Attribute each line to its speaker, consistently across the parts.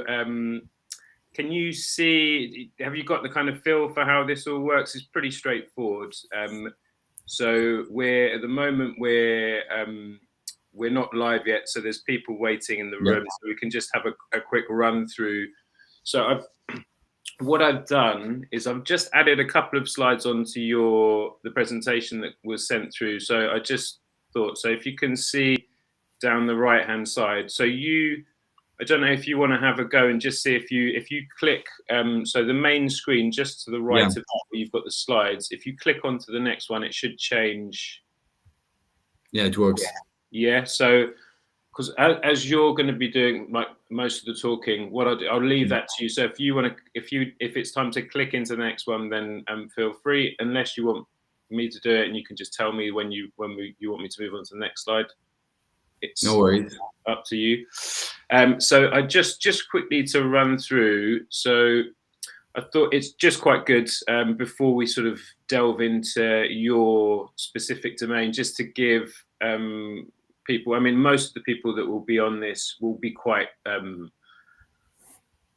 Speaker 1: Can you see? Have you got the kind of feel for how this all works? It's pretty straightforward. So we're at the moment we're not live yet, so there's people waiting in the room, so we can just have a quick run through. So what I've done is I've just added a couple of slides onto the presentation that was sent through. So I just thought, so if you can see down the right hand side, so I don't know if you want to have a go and just see if you click, so the main screen just to the right of that, where you've got the slides. If you click onto the next one, it should change.
Speaker 2: Yeah, it works.
Speaker 1: Yeah, so because as you're going to be doing most of the talking, what I'll leave that to you. So if you want to, if it's time to click into the next one, then feel free. Unless you want me to do it, and you can just tell me when you want me to move on to the next slide. It's
Speaker 2: no worries.
Speaker 1: Up to you. So I just quickly to run through. So I thought it's just quite good before we sort of delve into your specific domain, just to give people, I mean, most of the people that will be on this will be quite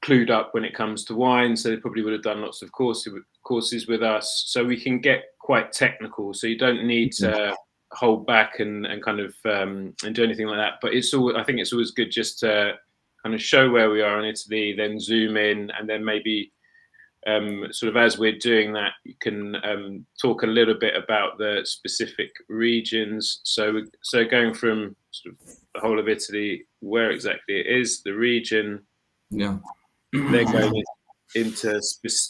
Speaker 1: clued up when it comes to wine, so they probably would have done lots of courses with us, so we can get quite technical, so you don't need to hold back and kind of and do anything like that. But I think it's always good just to kind of show where we are in Italy, then zoom in, and then maybe sort of as we're doing that, you can talk a little bit about the specific regions. So going from sort of the whole of Italy, where exactly it is, the region, then going into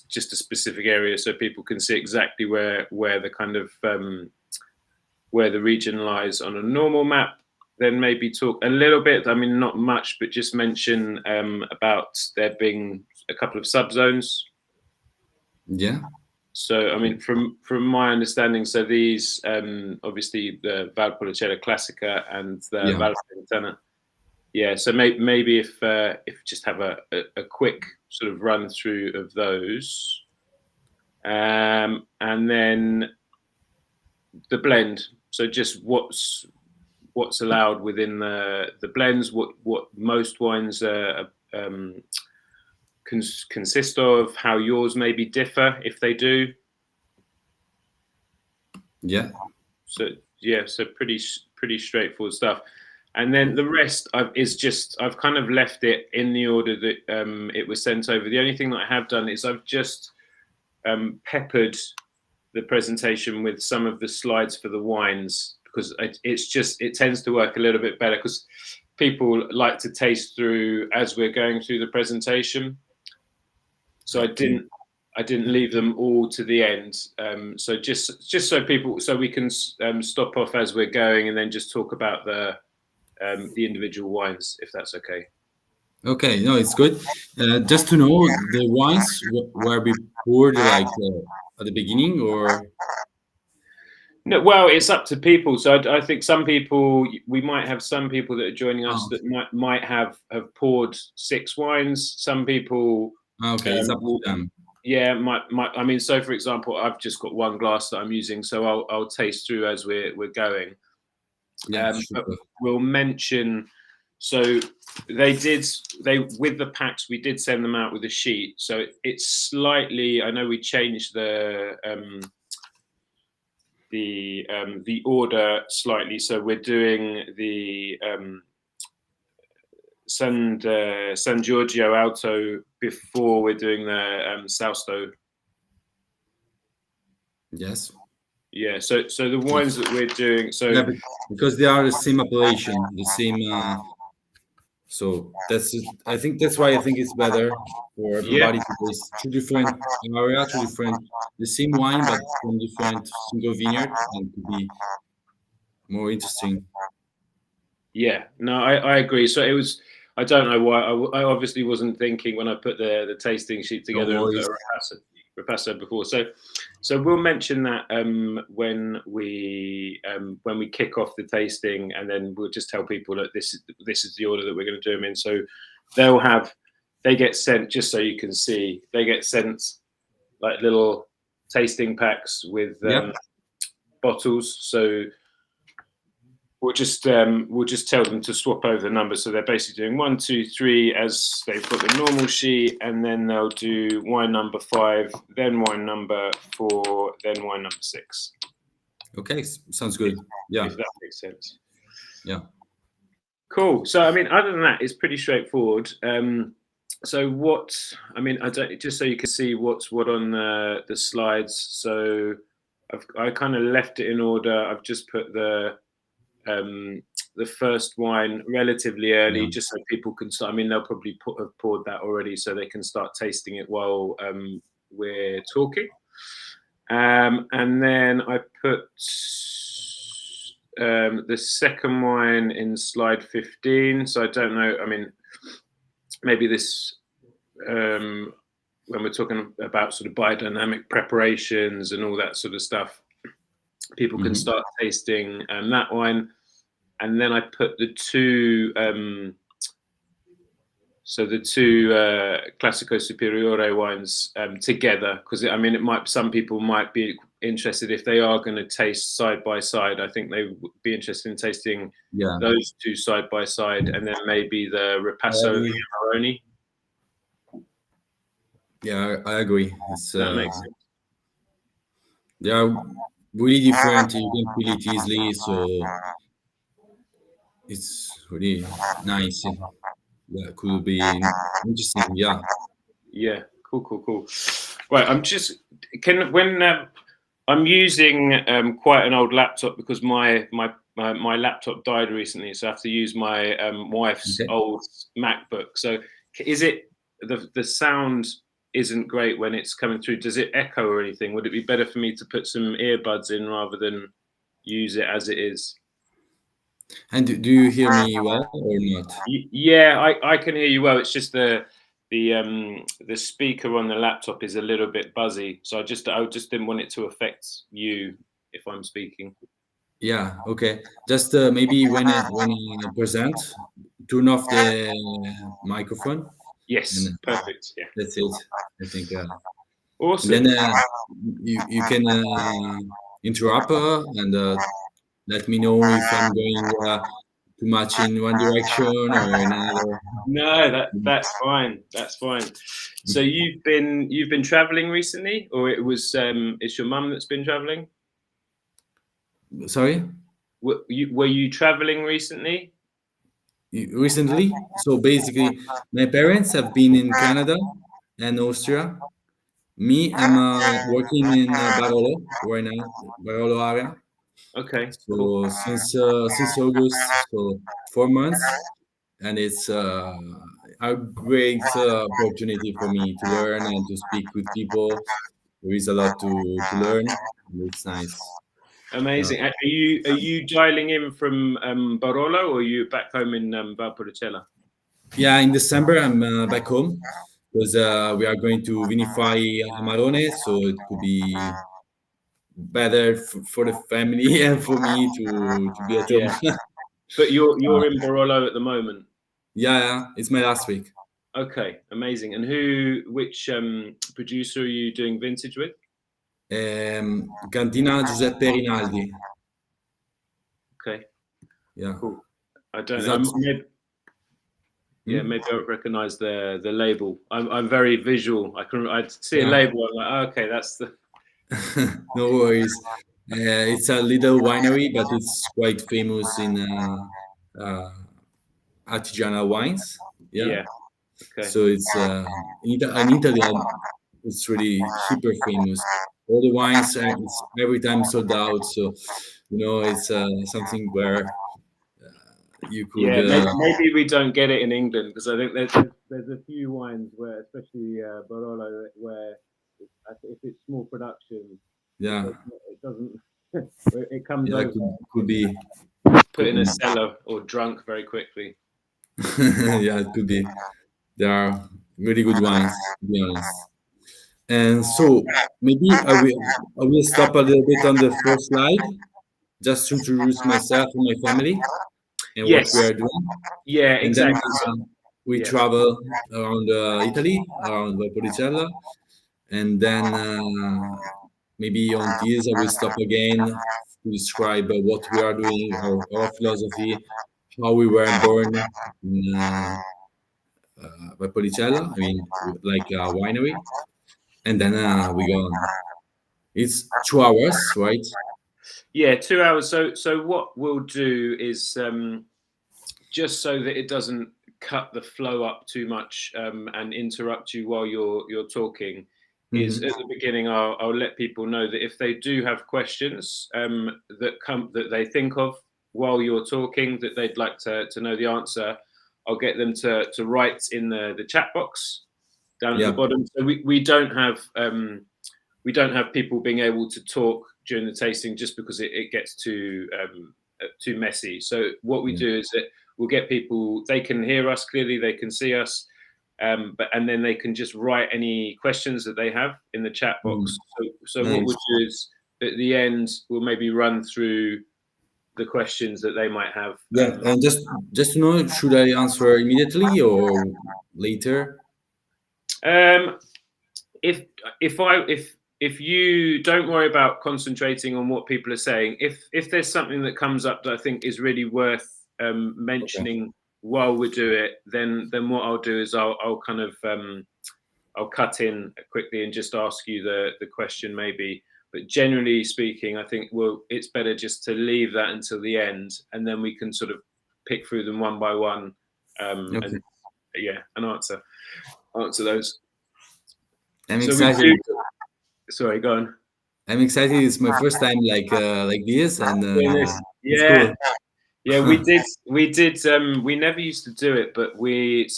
Speaker 1: just a specific area, so people can see exactly where the kind of where the region lies on a normal map. Then maybe talk a little bit, I mean, not much, but just mention about there being a couple of subzones.
Speaker 2: Yeah.
Speaker 1: So, I mean, from my understanding, so these obviously the Valpolicella Classica and the Valpolicella. Yeah. So maybe if just have a quick sort of run through of those, and then the blend. So just what's allowed within the blends, what most wines consist of, how yours maybe differ if they do.
Speaker 2: Yeah.
Speaker 1: So pretty straightforward stuff. And then the rest I've kind of left it in the order that it was sent over. The only thing that I have done is I've just peppered the presentation with some of the slides for the wines, because it tends to work a little bit better because people like to taste through as we're going through the presentation. So I didn't leave them all to the end. So just so we can stop off as we're going and then just talk about the individual wines, if that's okay.
Speaker 2: Okay, no, it's good. Just to know, the wines were be poured like at the beginning, or?
Speaker 1: No, well, it's up to people. So I think we might have some people that are joining us that might have poured 6 wines. Some people.
Speaker 2: Okay, it's up to them.
Speaker 1: Yeah, I mean, so for example, I've just got 1 glass that I'm using, so I'll taste through as we're going.
Speaker 2: Yeah, sure.
Speaker 1: But we'll mention. So they with the packs, we did send them out with a sheet. So it's slightly. I know we changed the order slightly. So we're doing the San Giorgio Alto before we're doing the Sausto.
Speaker 2: Yes.
Speaker 1: Yeah. So the wines that we're doing. So
Speaker 2: yeah, because they are the same appellation, the same. So I think that's why I think it's better for everybody to taste 2 different areas, 2 different, the same wine, but from different single vineyard, and to be more interesting.
Speaker 1: Yeah, no, I agree. So it was. I don't know why. I obviously wasn't thinking when I put the tasting sheet together and put Ripasso before. So we'll mention that when we kick off the tasting, and then we'll just tell people that this is the order that we're going to do them in. So they get sent, just so you can see, they get sent like little tasting packs with bottles. So we'll just tell them to swap over the numbers. So they're basically doing 1, 2, 3 as they've got the normal sheet, and then they'll do wine number 5, then wine number 4, then wine number 6.
Speaker 2: Okay, sounds good. Yeah,
Speaker 1: if that makes sense.
Speaker 2: yeah.
Speaker 1: Cool. So I mean, other than that, it's pretty straightforward. So what? I mean, just so you can see what's what on the slides. So I kind of left it in order. I've just put the first wine relatively early, just so people can start. I mean, they'll probably have poured that already, so they can start tasting it while we're talking. And then I put the second wine in slide 15. So I don't know. I mean, maybe this when we're talking about sort of biodynamic preparations and all that sort of stuff, people can start tasting that wine. And then I put the two, Classico Superiore wines together, because I mean, some people might be interested if they are going to taste side by side. I think they would be interested in tasting those two side by side, and then maybe the Ripasso and the Amarone.
Speaker 2: Yeah, I agree.
Speaker 1: That makes sense.
Speaker 2: They are really different. You can feel it easily, so it's really nice. Yeah, could be interesting. Yeah.
Speaker 1: Yeah. Cool. Right. I'm using quite an old laptop because my laptop died recently, so I have to use my wife's old MacBook. So is it the sound isn't great when it's coming through? Does it echo or anything? Would it be better for me to put some earbuds in rather than use it as it is?
Speaker 2: And do you hear me well or not?
Speaker 1: Yeah, I can hear you well. It's just the speaker on the laptop is a little bit buzzy, so I just didn't want it to affect you if I'm speaking.
Speaker 2: Yeah. Okay. Just maybe when I present, turn off the microphone.
Speaker 1: Yes. Perfect. Yeah.
Speaker 2: That's it. I think.
Speaker 1: Awesome.
Speaker 2: Then you can interrupt and let me know if I'm going too much in one direction or in another.
Speaker 1: No, that's fine. That's fine. So you've been traveling recently, or it's your mum that's been traveling?
Speaker 2: Sorry?
Speaker 1: Were you traveling recently?
Speaker 2: Recently? So basically, my parents have been in Canada and Austria. Me, I'm working in Barolo right now, Barolo area.
Speaker 1: Okay.
Speaker 2: So
Speaker 1: Cool.
Speaker 2: since August, so 4 months, and it's a great opportunity for me to learn and to speak with people. There is a lot to learn. And it's nice.
Speaker 1: Amazing.
Speaker 2: Yeah.
Speaker 1: Are you dialing in from Barolo, or are you back home in Valpolicella?
Speaker 2: Yeah, in December I'm back home because we are going to vinify Amarone, so it could be better for the family and for me to be at home.
Speaker 1: Yeah. But you're in Barolo at the moment.
Speaker 2: Yeah, it's my last week.
Speaker 1: Okay, amazing. And which producer are you doing vintage with?
Speaker 2: Cantina Giuseppe Rinaldi.
Speaker 1: Okay.
Speaker 2: Yeah.
Speaker 1: Cool. I don't know. Maybe I don't recognize the label. I'm very visual. I see a label. I'm like, oh, okay, that's the.
Speaker 2: No worries. It's a little winery, but it's quite famous in artisanal wines. Yeah.
Speaker 1: Okay.
Speaker 2: So it's in Italy. It's really hyper famous. All the wines it's every time sold out. So it's something where you could.
Speaker 1: Maybe we don't get it in England, because I think there's a few wines where, especially Barolo, where if it's small production, it doesn't. It comes over.
Speaker 2: Could be
Speaker 1: put in a cellar or drunk very quickly.
Speaker 2: Yeah, it could be. There are really good wines, to be honest. And so maybe I will stop a little bit on the first slide, just to introduce myself and my family and what we are doing.
Speaker 1: Yeah,
Speaker 2: and
Speaker 1: exactly.
Speaker 2: Then we travel around Italy, around Valpolicella, and then maybe on this I will stop again to describe what we are doing, our philosophy, how we were born in Valpolicella. I mean, like a winery, and then we go on. It's 2 hours, right?
Speaker 1: Yeah, 2 hours. So what we'll do is just so that it doesn't cut the flow up too much and interrupt you while you're talking. Is at the beginning, I'll let people know that if they do have questions that they think of while you're talking that they'd like to know the answer, I'll get them to write in the chat box down at the bottom. So we don't have people being able to talk during the tasting just because it gets too messy. So what we do is that we'll get people, they can hear us clearly, they can see us, and then they can just write any questions that they have in the chat box. So
Speaker 2: Nice.
Speaker 1: what we'll do is at the end, we'll maybe run through the questions that they might have.
Speaker 2: Yeah, and just to know, should I answer immediately or later?
Speaker 1: If if you don't worry about concentrating on what people are saying, if there's something that comes up that I think is really worth mentioning while we do it, then what I'll do is I'll kind of I'll cut in quickly and just ask you the question maybe. But generally speaking, I think it's better just to leave that until the end, and then we can sort of pick through them one by one, and answer those.
Speaker 2: I'm excited.
Speaker 1: Sorry, go on.
Speaker 2: I'm excited. It's my first time like this, and it's
Speaker 1: yeah,
Speaker 2: cool.
Speaker 1: Yeah, we did. We never used to do it, but we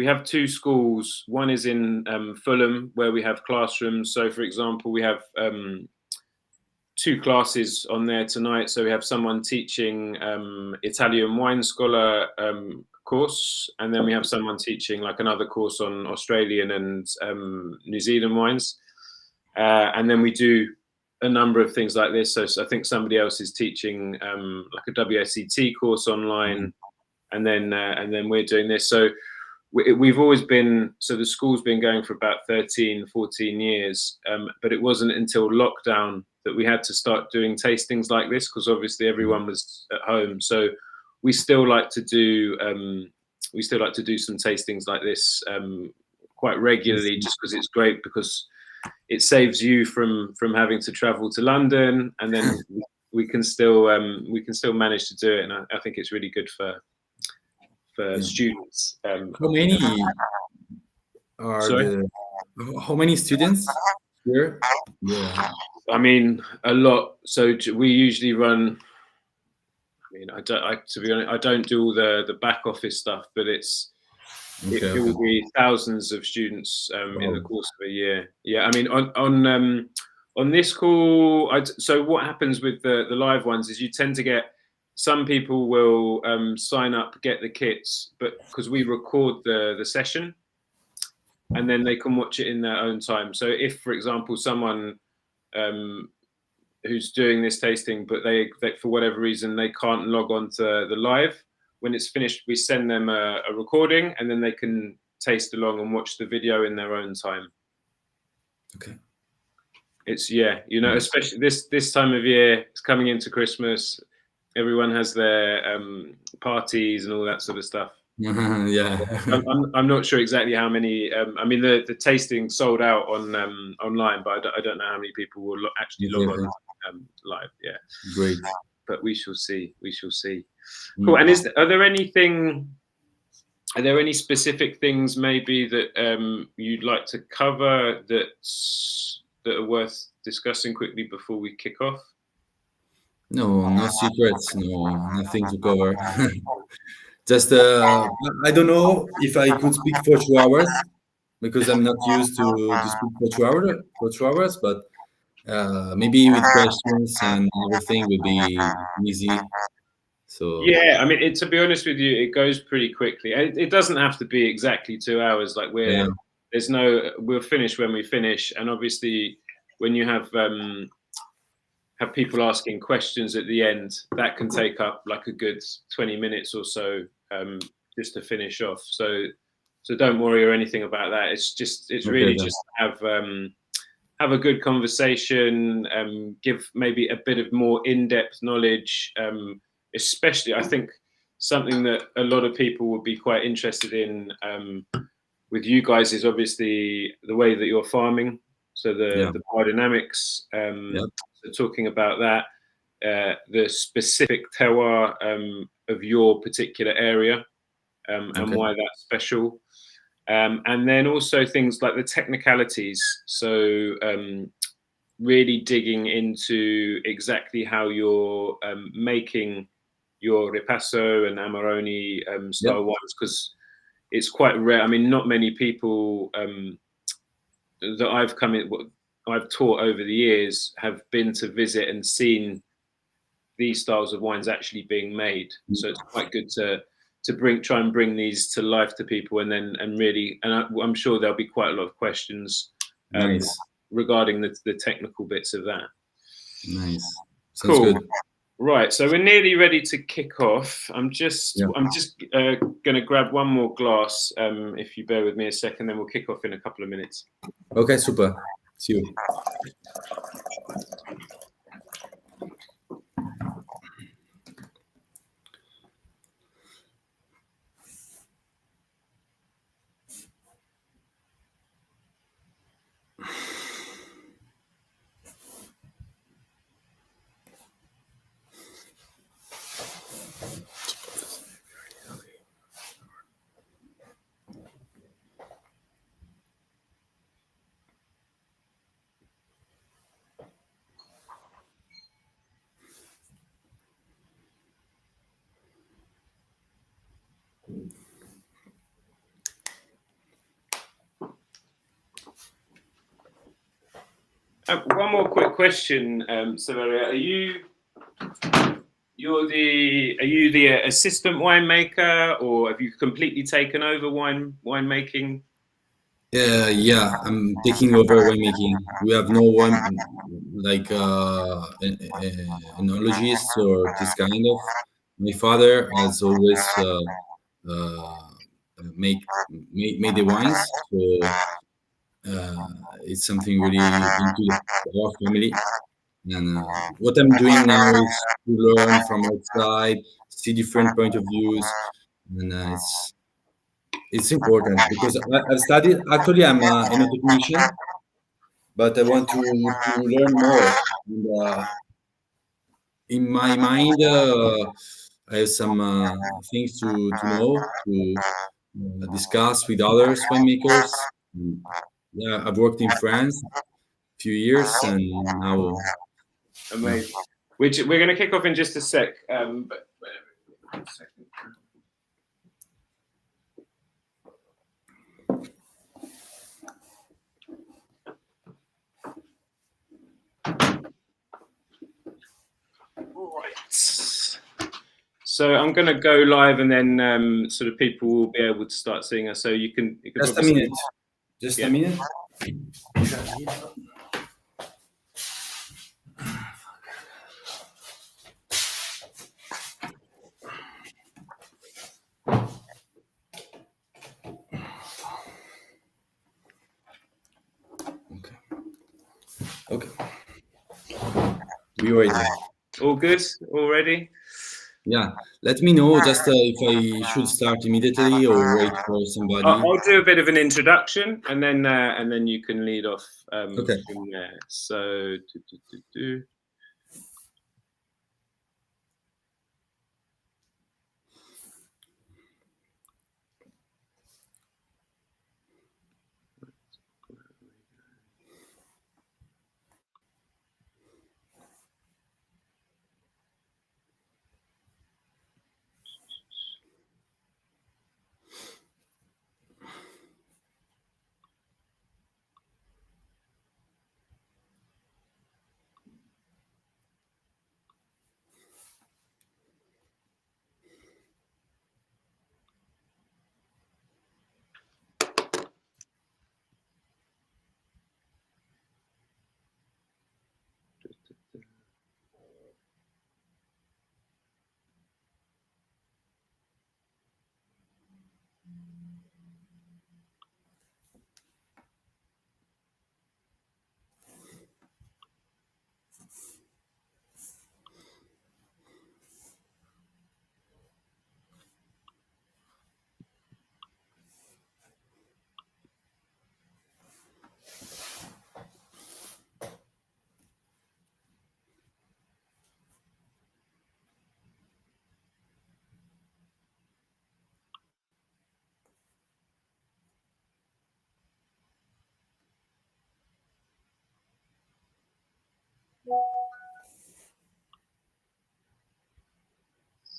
Speaker 1: have two schools. One is in Fulham, where we have classrooms. So, for example, we have two classes on there tonight. So we have someone teaching Italian wine scholar course, and then we have someone teaching like another course on Australian and New Zealand wines, and then we do a number of things like this. So I think somebody else is teaching like a WSET course online, and then we're doing this. So we've always been, so the school's been going for about 13, 14 years, but it wasn't until lockdown that we had to start doing tastings like this, because obviously everyone was at home. So we still like to do some tastings like this quite regularly, just because it's great, because it saves you from having to travel to London, and then we can still manage to do it. And I think it's really good for students.
Speaker 2: How many are how many students here? Yeah,
Speaker 1: I mean, a lot. So we usually run. I mean, to be honest, I don't do all the back office stuff, but it will be thousands of students in the course of a year. Yeah, I mean, on this call, so what happens with the live ones is you tend to get, some people will sign up, get the kits, but because we record the session, and then they can watch it in their own time. So if, for example, someone who's doing this tasting, but they for whatever reason they can't log on to the live, when it's finished, we send them a recording, and then they can taste along and watch the video in their own time.
Speaker 2: Okay.
Speaker 1: It's especially this time of year, it's coming into Christmas. Everyone has their parties and all that sort of stuff.
Speaker 2: Yeah.
Speaker 1: I'm not sure exactly how many. I mean, the tasting sold out on online, but I don't know how many people will actually log on live. Yeah.
Speaker 2: Great.
Speaker 1: But we shall see. Cool. And are there any specific things maybe that you'd like to cover that are worth discussing quickly before we kick off?
Speaker 2: No, no secrets, nothing to cover. Just I don't know if I could speak for 2 hours, because I'm not used to speak for 2 hours, but maybe with questions and everything will be easy. So
Speaker 1: yeah, I mean, to be honest with you, it goes pretty quickly. It doesn't have to be exactly 2 hours. Like we'll finish when we finish, and obviously when you have people asking questions at the end, that can take up like a good 20 minutes or so just to finish off. So don't worry or anything about that. It's really just have have a good conversation, give maybe a bit of more in-depth knowledge, especially I think something that a lot of people would be quite interested in with you guys is obviously the way that you're farming. So the biodynamics, so talking about that, the specific terroir of your particular area and why that's special. And then also things like the technicalities. So really digging into exactly how you're making your Ripasso and Amarone style wines, because it's quite rare. I mean, not many people that I've taught over the years have been to visit and seen these styles of wines actually being made. So it's quite good to try and bring these to life to people, and I'm sure there'll be quite a lot of questions regarding the technical bits of that.
Speaker 2: Nice. Sounds cool. Good.
Speaker 1: Right, so we're nearly ready to kick off. I'm just going to grab one more glass. If you bear with me a second, then we'll kick off in a couple of minutes.
Speaker 2: Okay, super. See you.
Speaker 1: One more quick question, Saverio. Are you the assistant winemaker, or have you completely taken over winemaking?
Speaker 2: Yeah, I'm taking over winemaking. We have no one like enologist or this kind of. My father has always made the wines, so it's something really into our family. And what I'm doing now is to learn from outside, see different point of views, and it's important because I've studied. Actually, I'm an technician, but I want to learn more. And, in my mind, I have some things to know, to discuss with others winemakers. Yeah, I've worked in France a few years, and now.
Speaker 1: Amazing. Which we're going to kick off in just a sec. But wait a second. Right. So I'm going to go live, and then sort of people will be able to start seeing us. So you can
Speaker 2: just a minute. Just a minute. Okay. We ready.
Speaker 1: All good already?
Speaker 2: Yeah. Let me know just if I should start immediately or wait for somebody.
Speaker 1: I'll do a bit of an introduction, and then you can lead off
Speaker 2: okay.
Speaker 1: from there. So.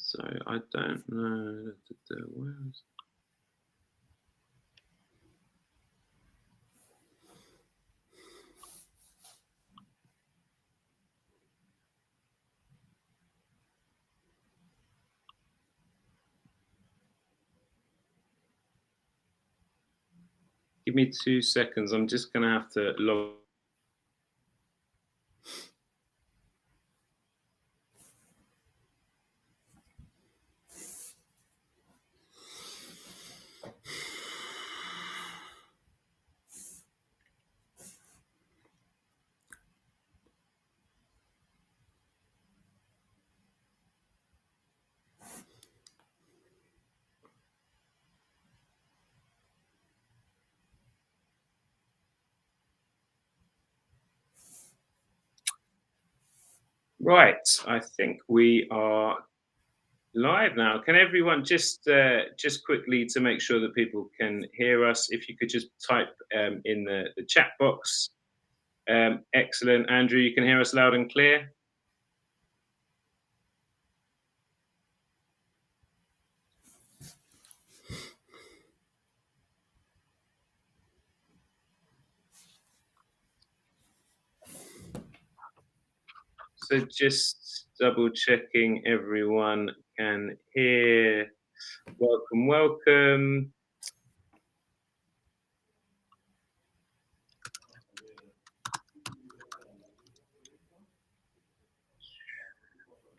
Speaker 1: So I don't know. Where is... Give me 2 seconds. I'm just going to have to log. Right, I think we are live now. Can everyone just quickly, to make sure that people can hear us, if you could just type in the chat box. Excellent. Andrew, you can hear us loud and clear? So just double checking everyone can hear. Welcome, welcome.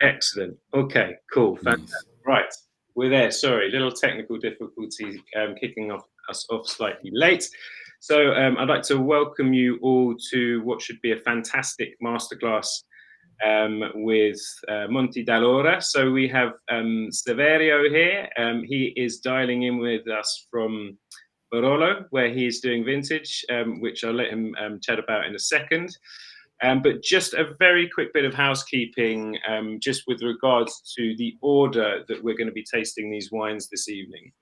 Speaker 1: Excellent. Okay, cool. Fantastic.
Speaker 2: Nice.
Speaker 1: Right, we're there. Sorry, little technical difficulty kicking us off slightly late. So I'd like to welcome you all to what should be a fantastic masterclass with Monte dall'Ora. So we have Severio here. He is dialing in with us from Barolo, where he is doing vintage, which I'll let him chat about in a second. But just a very quick bit of housekeeping, just with regards to the order that we're going to be tasting these wines this evening.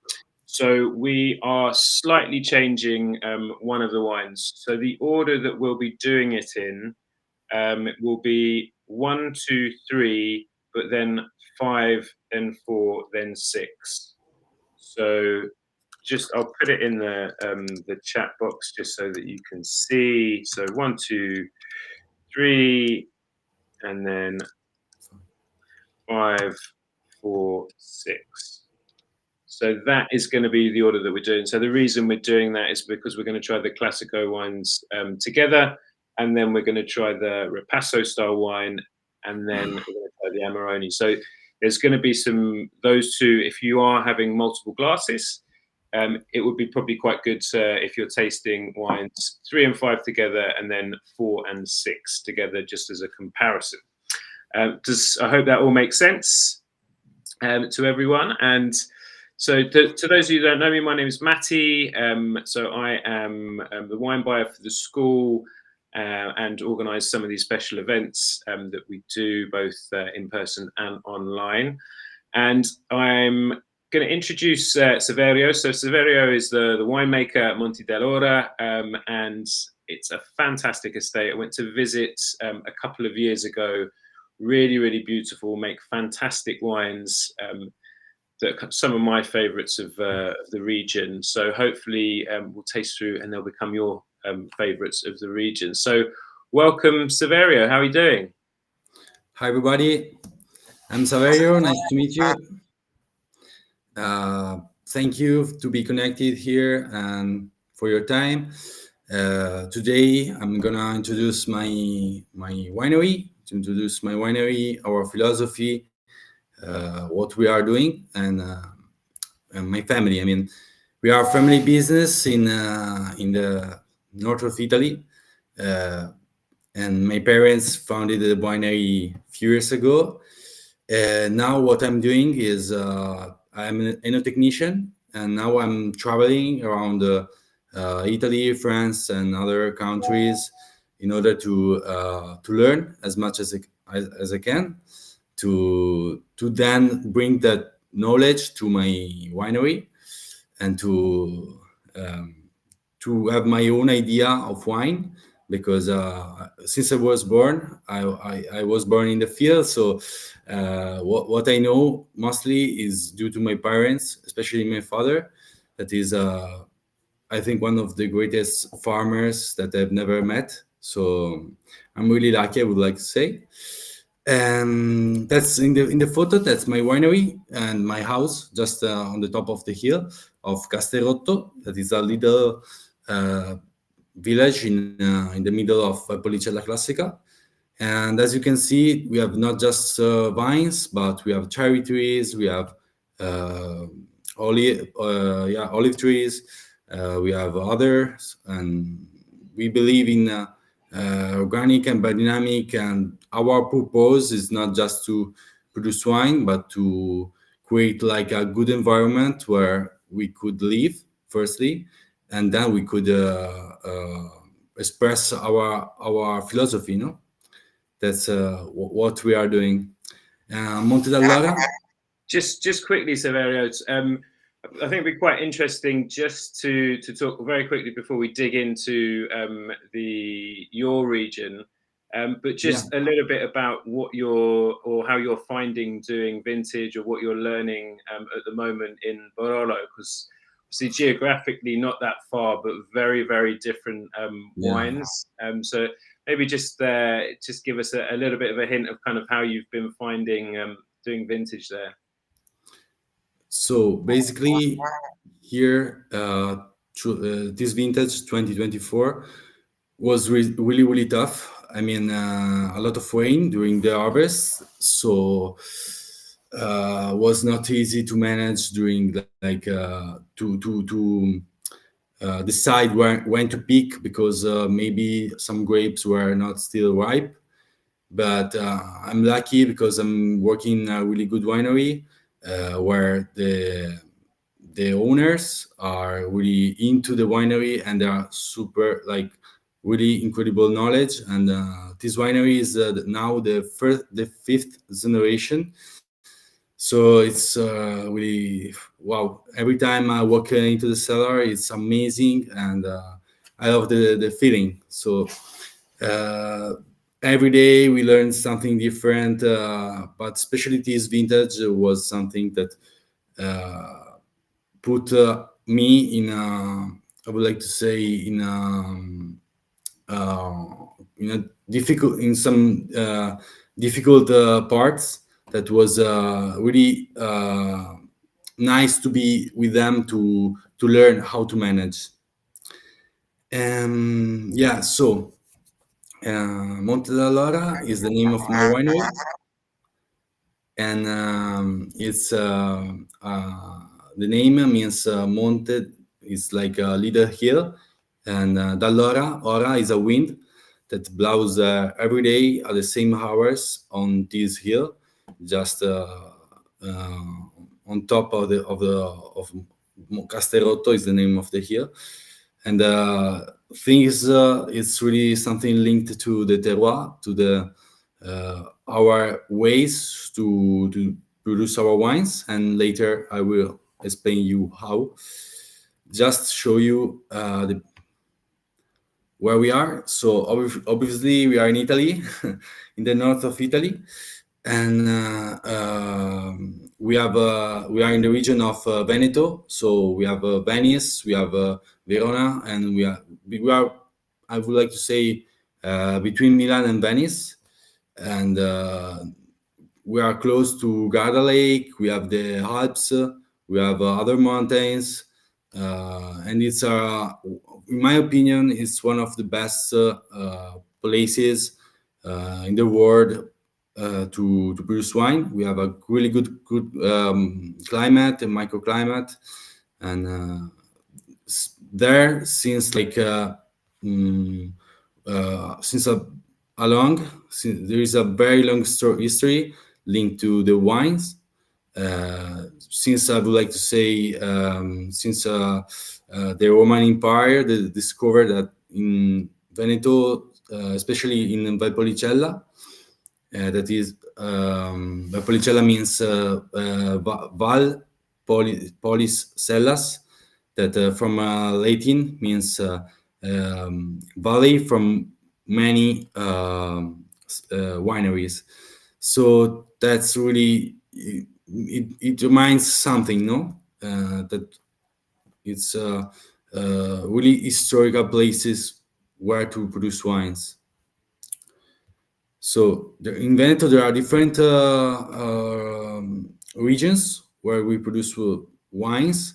Speaker 1: So we are slightly changing one of the wines. So the order that we'll be doing it in will be 1, 2, 3, but then 5, then 4, then 6. So just I'll put it in the chat box just so that you can see. So 1, 2, 3, and then 5, 4, 6. So that is going to be the order that we're doing. So the reason we're doing that is because we're going to try the Classico wines together, and then we're going to try the Ripasso style wine, and then we're going to try the Amarone. So there's going to be those two. If you are having multiple glasses, it would be probably quite good if you're tasting wines 3 and 5 together, and then 4 and 6 together, just as a comparison. I hope that all makes sense to everyone. And so to those of you who don't know me, my name is Matty. So I am the wine buyer for the school and organise some of these special events that we do both in person and online. And I'm going to introduce Severio. So Severio is the winemaker at Monte dall'Ora, and it's a fantastic estate. I went to visit a couple of years ago. Really, really beautiful, make fantastic wines. That are some of my favourites of the region. So hopefully we'll taste through and they'll become your favourites of the region. So welcome, Severio. How are you doing?
Speaker 2: Hi, everybody. I'm Severio. Nice to meet you. Thank you to be connected here and for your time. Today, I'm gonna introduce my winery. To introduce my winery, our philosophy, what we are doing, and my family. I mean, we are a family business in the north of Italy, and my parents founded the winery a few years ago. Now what I'm doing is I'm an enotechnician, and now I'm traveling around Italy, France, and other countries in order to learn as much as I can, to then bring that knowledge to my winery, and to have my own idea of wine, because since I was born, I was born in the field. So what I know mostly is due to my parents, especially my father, that is I think one of the greatest farmers that I've never met. So I'm really lucky, I would like to say. And that's in the photo. That's my winery and my house, just on the top of the hill of Casterotto. That is a little village in the middle of Valpolicella Classica. And as you can see, we have not just vines, but we have cherry trees, we have uh, olive trees, we have others, and we believe in organic and biodynamic. And our purpose is not just to produce wine, but to create like a good environment where we could live, firstly, and then we could express our philosophy. That's what we are doing. Monte dall'Ora.
Speaker 1: Just quickly, Severio, I think it'd be quite interesting just to talk very quickly before we dig into your region, but
Speaker 2: Yeah.
Speaker 1: just a little bit about what how you're finding doing vintage, or what you're learning at the moment in Barolo, because obviously geographically not that far, but very very different
Speaker 2: Yeah.
Speaker 1: wines. So maybe just give us a little bit of a hint of kind of how you've been finding doing vintage there.
Speaker 2: So basically, here, this vintage 2024 was really, really tough. I mean, a lot of rain during the harvest, so was not easy to manage during like to decide when to pick, because maybe some grapes were not still ripe. But I'm lucky because I'm working in a really good winery where the owners are really into the winery, and they are super like really incredible knowledge. And this winery is now the fifth generation. So it's really wow. Every time I walk into the cellar, it's amazing, and I love the feeling. So uh, every day we learn something different, but especially this vintage was something that put me in a, I would like to say, uh, in a difficult, in some difficult parts, that was really nice to be with them to learn how to manage. Yeah, so Monte dall'Ora is the name of my winery, and it's the name means Monte is like a little hill, and dall'Ora, ora is a wind that blows every day at the same hours on this hill, just uh, on top of Casterotto is the name of the hill. And things it's really something linked to the terroir, to the our ways to produce our wines, and later I will explain you how. Just show you where we are. So obviously we are in Italy, in the north of Italy, and we are in the region of Veneto. So we have Venice, we have Verona, and we are I would like to say between Milan and Venice, and we are close to Garda Lake. We have the Alps. We have other mountains, and it's in my opinion, it's one of the best places in the world to produce wine. We have a really good climate and microclimate, and there since like mm, since there is a very long history linked to the wines. Since I would like to say, since the Roman Empire, they discovered that in Veneto, especially in Valpolicella, that is Valpolicella means Val Polis Cellas, that from Latin means valley from many wineries. So that's really it reminds something, no? That it's really historical places where to produce wines. So in Veneto, there are different regions where we produce wines.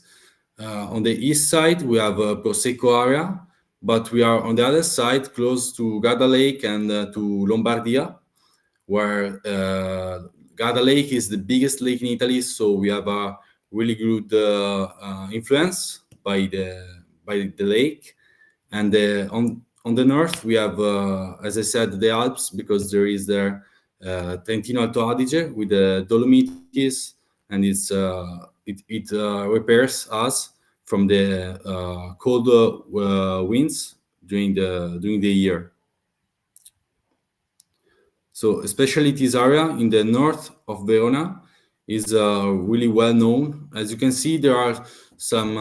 Speaker 2: On the east side, we have a Prosecco area, but we are on the other side, close to Garda Lake and to Lombardia, where Garda Lake is the biggest lake in Italy. So we have a really good influence by the lake. And on the north, we have, as I said, the Alps, because there is there Trentino Alto Adige with the Dolomites, and it repairs us from the cold winds during the year. So especially this area in the north of Verona is really well known. As you can see, there are some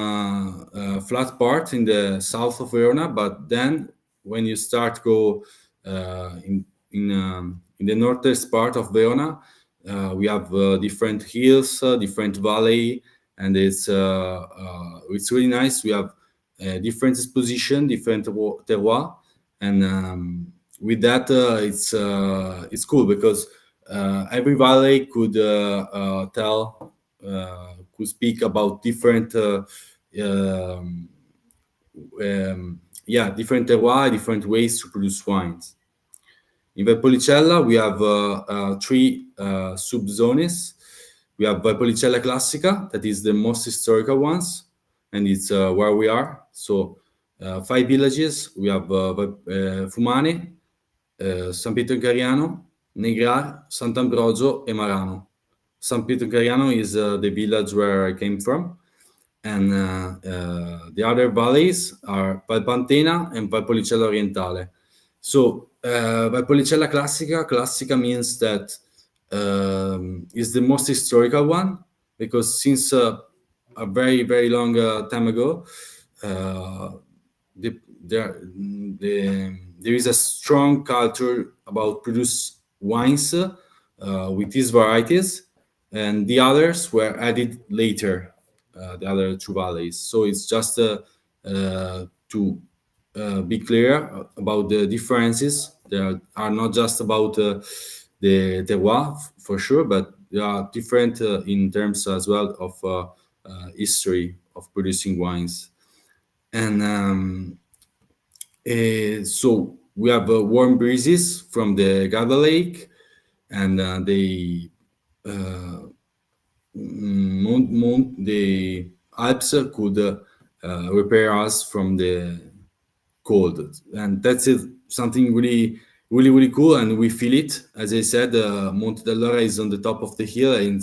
Speaker 2: flat parts in the south of Verona, but then when you start go in the northeast part of Verona, we have different hills, different valley, and it's really nice. We have different exposition, different terroir, and with that, it's cool because every valley could speak about different different terroir, different ways to produce wines. In Valpolicella, we have three subzones. We have Valpolicella Classica, that is the most historical ones, and it's where we are. So 5 villages. We have Fumane, San Pietro in Cariano, Negrar, Sant'Ambrogio, e Marano. San Pietro in Cariano is the village where I came from, and the other valleys are Valpantena and Valpolicella Orientale. So Valpolicella Classica means that is the most historical one, because since a very, very long time ago, there is a strong culture about produce wines with these varieties, and the others were added later, the other two valleys. So it's just to be clear about the differences. They are not just about the terroir, for sure, but they are different in terms as well of history of producing wines. And so we have warm breezes from the Garda Lake, and the Alps could repair us from the cold, and that's it. Something really, really, really cool, and we feel it. As I said, Monte dall'Ora is on the top of the hill, and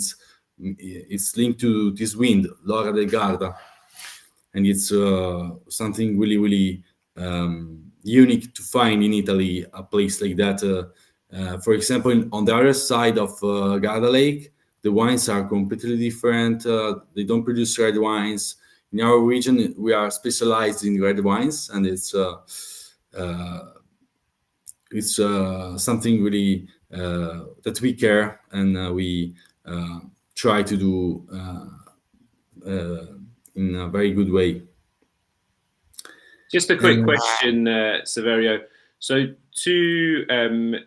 Speaker 2: it's linked to this wind, L'Ora del Garda, and it's something really, really unique to find in Italy, a place like that. For example, on the other side of Garda Lake, the wines are completely different. They don't produce red wines. In our region, we are specialized in red wines, and it's something really that we care, and we try to do in a very good way.
Speaker 1: Just a quick question, Saverio. So to the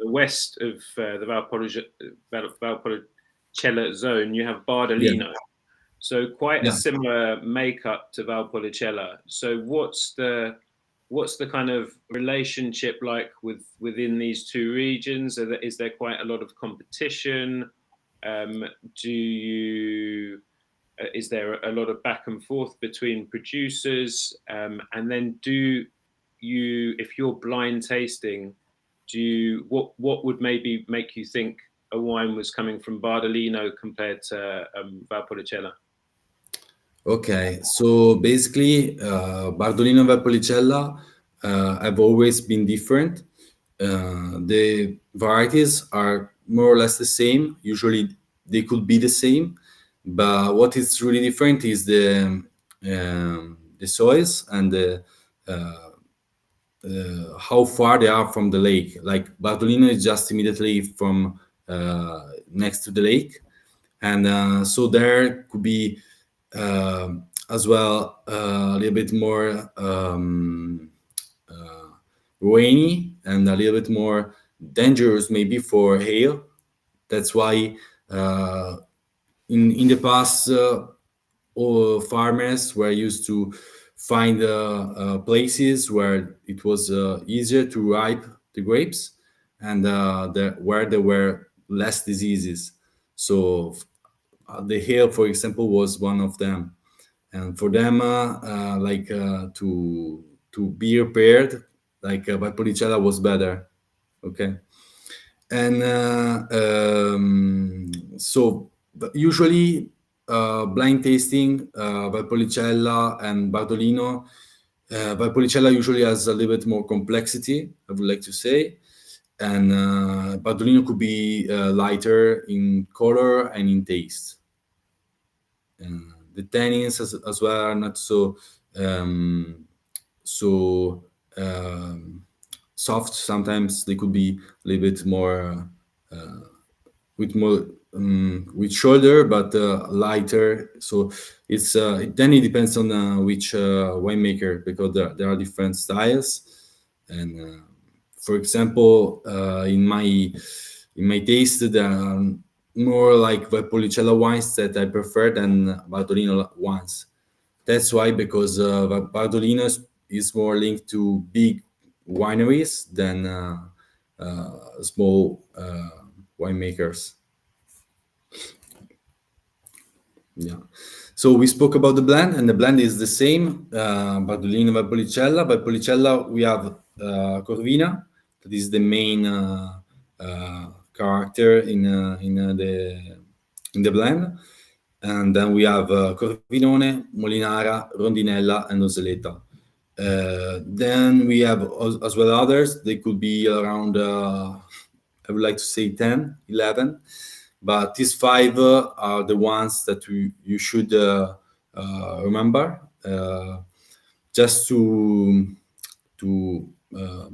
Speaker 1: west of the Valpolicella zone, you have Bardolino. Yeah. So quite a similar makeup to Valpolicella. So what's the kind of relationship like within these two regions? Is there quite a lot of competition? Is there a lot of back and forth between producers? And then if you're blind tasting, what would maybe make you think a wine was coming from Bardolino compared to Valpolicella?
Speaker 2: Okay, so basically, Bardolino and Valpolicella have always been different. The varieties are more or less the same. Usually, they could be the same, but what is really different is the soils and how far they are from the lake. Like Bartolino is just immediately from next to the lake, and so there could be as well a little bit more rainy and a little bit more dangerous maybe for hail. That's why in the past all farmers were used to find places where it was easier to ripe the grapes, and where there were less diseases. So the hail, for example, was one of them. And for them, to be repaired, like Valpolicella was better. Okay. And but usually blind tasting Valpolicella and Bardolino. Valpolicella usually has a little bit more complexity, I would like to say, and Bardolino could be lighter in color and in taste. The tannins as well are not so soft. Sometimes they could be a little bit more with more with shoulder, but lighter. So then it depends on which winemaker, because there are different styles. And for example, in my taste, there are more like Valpolicella wines that I prefer than Bardolino ones. That's why, because Bardolino is more linked to big wineries than small winemakers. Yeah. So we spoke about the blend, and the blend is the same. Bardolino, Valpolicella. Valpolicella, we have Corvina, that is the main character in the blend, and then we have Corvinone, Molinara, Rondinella, and Oseleta. Then we have as well others. They could be around, I would like to say 10, 11. But these five are the ones that you should remember. Just to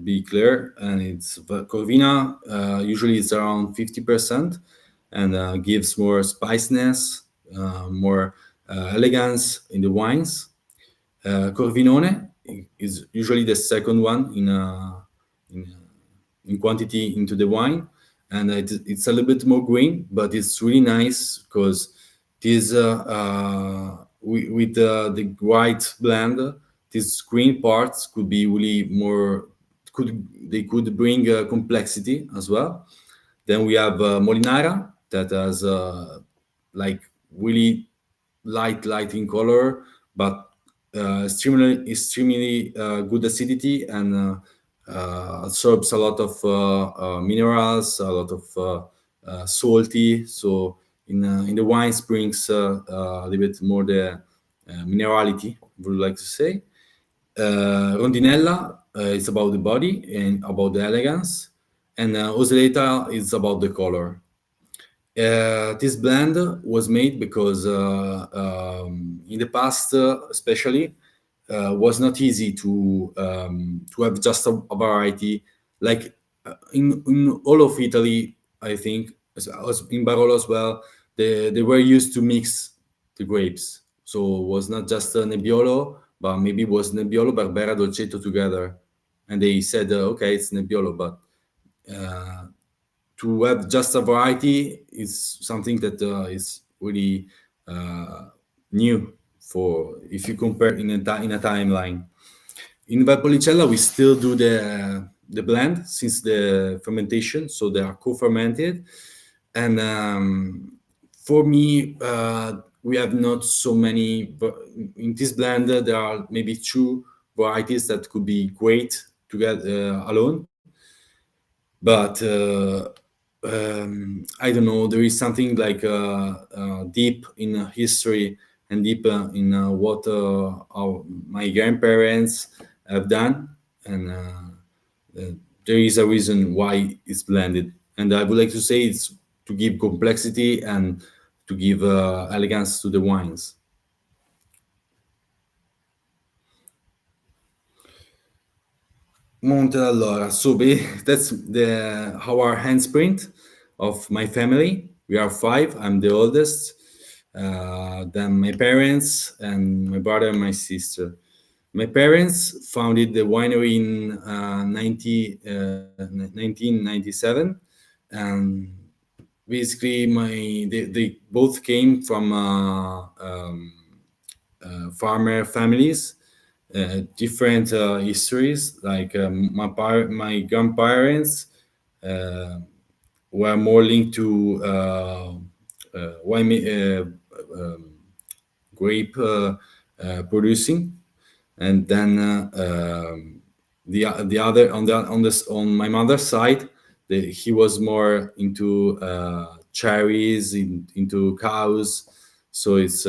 Speaker 2: be clear, and it's Corvina usually it's around 50%, and gives more spiciness, more elegance in the wines. Corvinone is usually the second one in quantity into the wine, and it's a little bit more green, but it's really nice because this with the white blend, these green parts could be really more, they could bring complexity as well. Then we have Molinara, that has like really light in color, but extremely good acidity, and absorbs a lot of minerals, a lot of salty. So in the wines brings a little bit more the minerality, would like to say. Rondinella is about the body and about the elegance, and Oseleta is about the color. This blend was made because in the past, especially, was not easy to have just a variety. Like in all of Italy, I think, as in Barolo as well, they were used to mix the grapes. So it was not just a Nebbiolo, but maybe it was Nebbiolo, Barbera, Dolcetto together. And they said, okay, it's Nebbiolo, but to have just a variety is something that is really new, for if you compare in a timeline. In Valpolicella, we still do the blend since the fermentation, so they are co-fermented. And for me, we have not so many, but in this blend, there are maybe two varieties that could be great together alone. But I don't know, there is something like deep in history and deep in what my grandparents have done, and there is a reason why it's blended. And I would like to say it's to give complexity and to give elegance to the wines. Monte dall'Ora. So that's the our handprint of my family. We are five. I'm the oldest. Then my parents and my brother and my sister. My parents founded the winery in 1997, and basically they both came from farmer families, different histories. Like my grandparents uh, were more linked to wine, grape producing, and then the other on my mother's side, he was more into cherries, into cows. So it's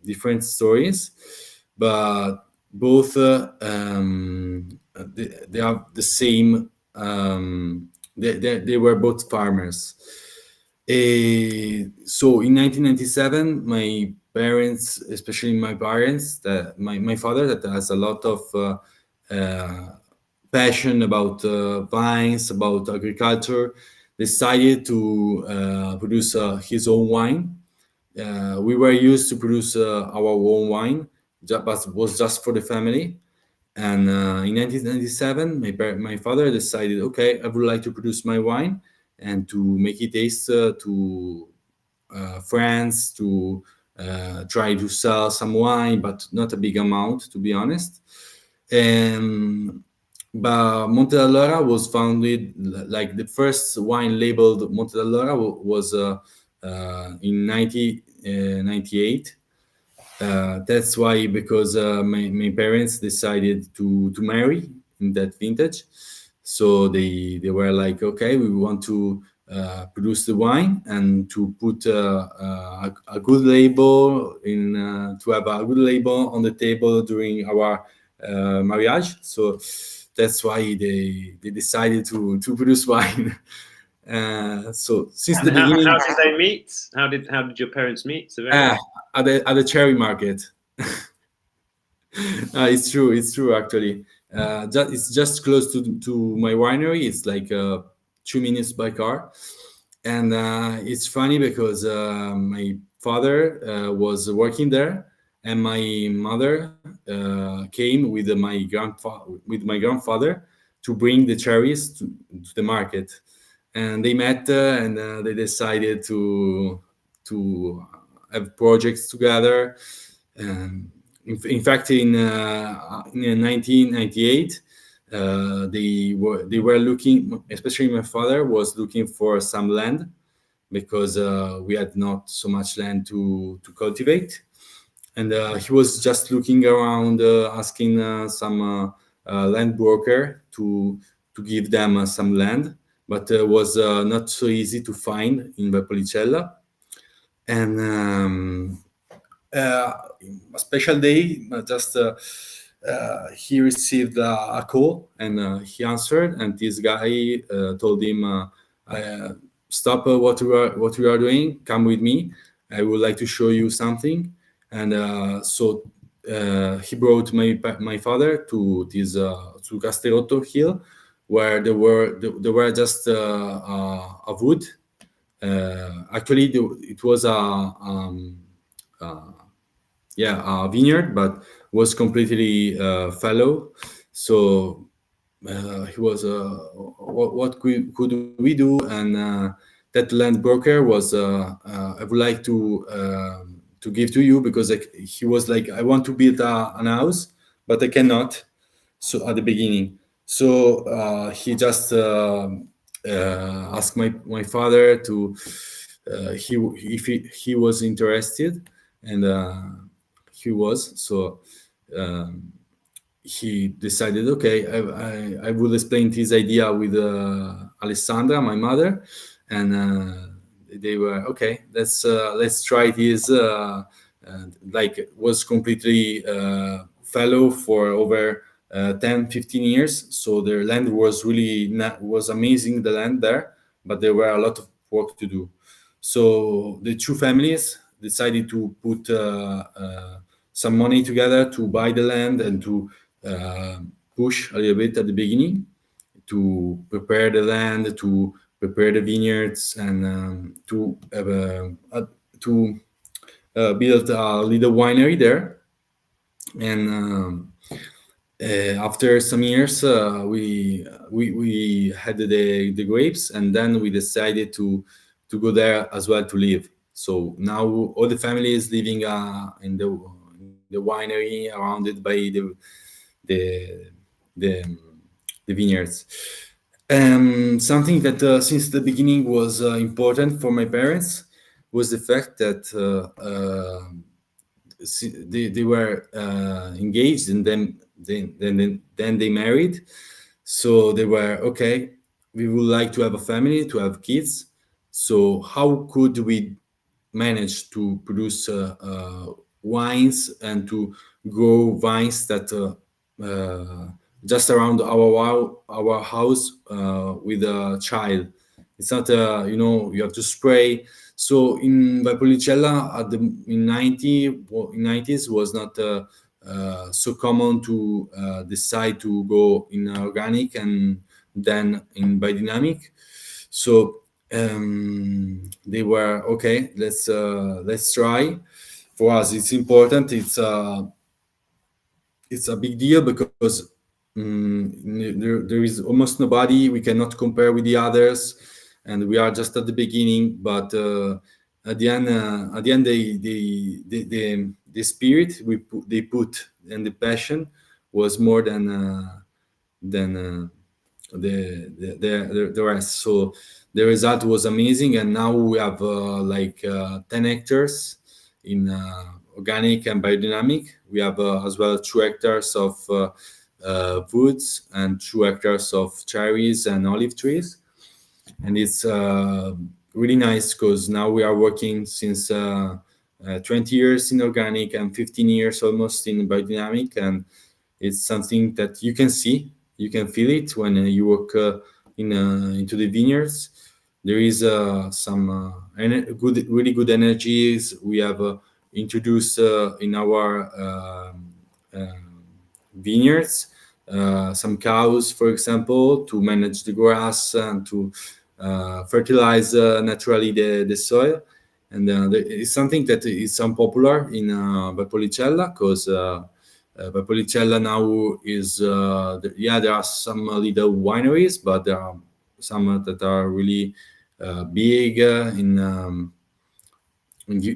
Speaker 2: different stories, but both they are the same. They were both farmers. So in 1997, my parents, especially my parents, my father, that has a lot of passion about vines, about agriculture, decided to produce his own wine. We were used to produce our own wine, but it was just for the family. And in 1997, my father decided, okay, I would like to produce my wine and to make it taste to friends, to try to sell some wine, but not a big amount, to be honest. And but Monte d'Allora was founded, like the first wine labeled Monte d'Allora was in 1998. That's why, because my parents decided to marry in that vintage. So they were like, okay, we want to produce the wine and to put a good label in, to have a good label on the table during our marriage. So that's why they decided to produce wine. So since
Speaker 1: And
Speaker 2: the beginning,
Speaker 1: how did they meet? How did your parents meet? So
Speaker 2: uh, at the cherry market. It's true actually. It's just close to my winery. It's like 2 minutes by car, and it's funny because my father was working there, and my mother came with my grandfather to bring the cherries to the market, and they met and they decided to have projects together. Um, in fact, in 1998, they were looking. Especially my father was looking for some land because we had not so much land to cultivate, and he was just looking around, asking some land broker to give them some land, but was not so easy to find in Valpolicella. And uh, a special day, just he received a call, and he answered, and this guy told him, "Stop what you are doing. Come with me. I would like to show you something." And so he brought my father to this to Casterotto Hill, where there were just a wood. Actually, it was uh, a vineyard, but was completely fallow. So he was, what could we do? And that land broker was, I would like to give to you, because like, he was like, I want to build an house, but I cannot. So at the beginning, so he just asked my father to, if he was interested, and he was. So um, he decided, okay, I will explain this idea with Alessandra, my mother, and they were okay. Let's try this. Like, it was completely fallow for over 10, 15 years. So their land was really was amazing, the land there, but there were a lot of work to do. So the two families decided to put some money together to buy the land and to uh, push a little bit at the beginning to prepare the land, to prepare the vineyards, and to build a little winery there. And after some years, we had the grapes, and then we decided to go there as well to live. So now all the family is living in the winery, surrounded by the the, the vineyards. Something that since the beginning was important for my parents was the fact that they were engaged, and then they married. So they were okay. We would like to have a family, to have kids. So how could we manage to produce wines and to grow vines that just around our house with a child? It's not you have to spray. So in Valpolicella at the in 90s was not so common to decide to go in organic and then in biodynamic. So they were okay. Let's try. For us, it's important. It's a big deal because there is almost nobody. We cannot compare with the others, and we are just at the beginning. But at the end, the spirit they put and the passion was more than the rest. So the result was amazing, and now we have 10 hectares in organic and biodynamic. We have as well 2 hectares of woods and 2 hectares of cherries and olive trees, and it's really nice because now we are working since 20 years in organic and 15 years almost in biodynamic, and it's something that you can see, you can feel it when you walk into the vineyards. There is some really good energies we have introduced in our vineyards. Some cows, for example, to manage the grass and to fertilize naturally the soil. And it's something that is unpopular in Valpolicella because Valpolicella now is there are some little wineries, but there are some that are really big in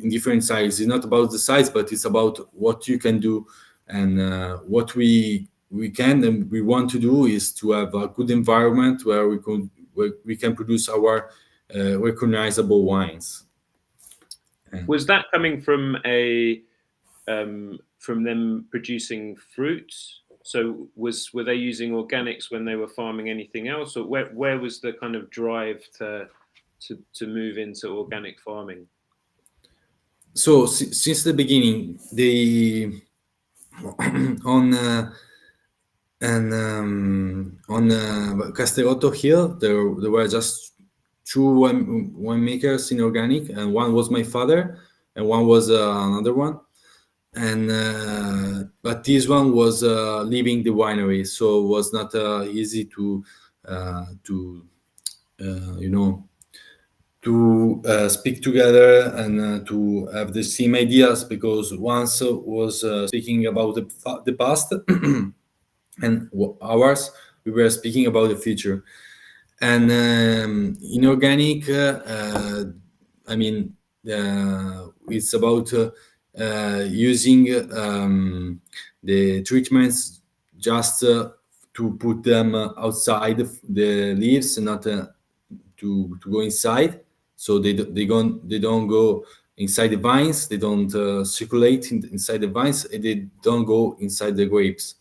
Speaker 2: different sizes. It's not about the size, but it's about what you can do, and what we can and we want to do is to have a good environment where we can produce our recognizable wines.
Speaker 1: Was that coming from from them producing fruits? So were they using organics when they were farming anything else, or where was the kind of drive to move into organic farming?
Speaker 2: So since the beginning, they on Castellotto Hill, there were just 2 winemakers in organic, and one was my father, and one was another one. And but this one was leaving the winery, so it was not easy to speak together and to have the same ideas, because once was speaking about the past and ours we were speaking about the future. And in organic I mean it's about using the treatments just to put them outside the leaves, not to go inside. So they don't go inside the vines. They don't circulate inside the vines. They don't go inside the grapes.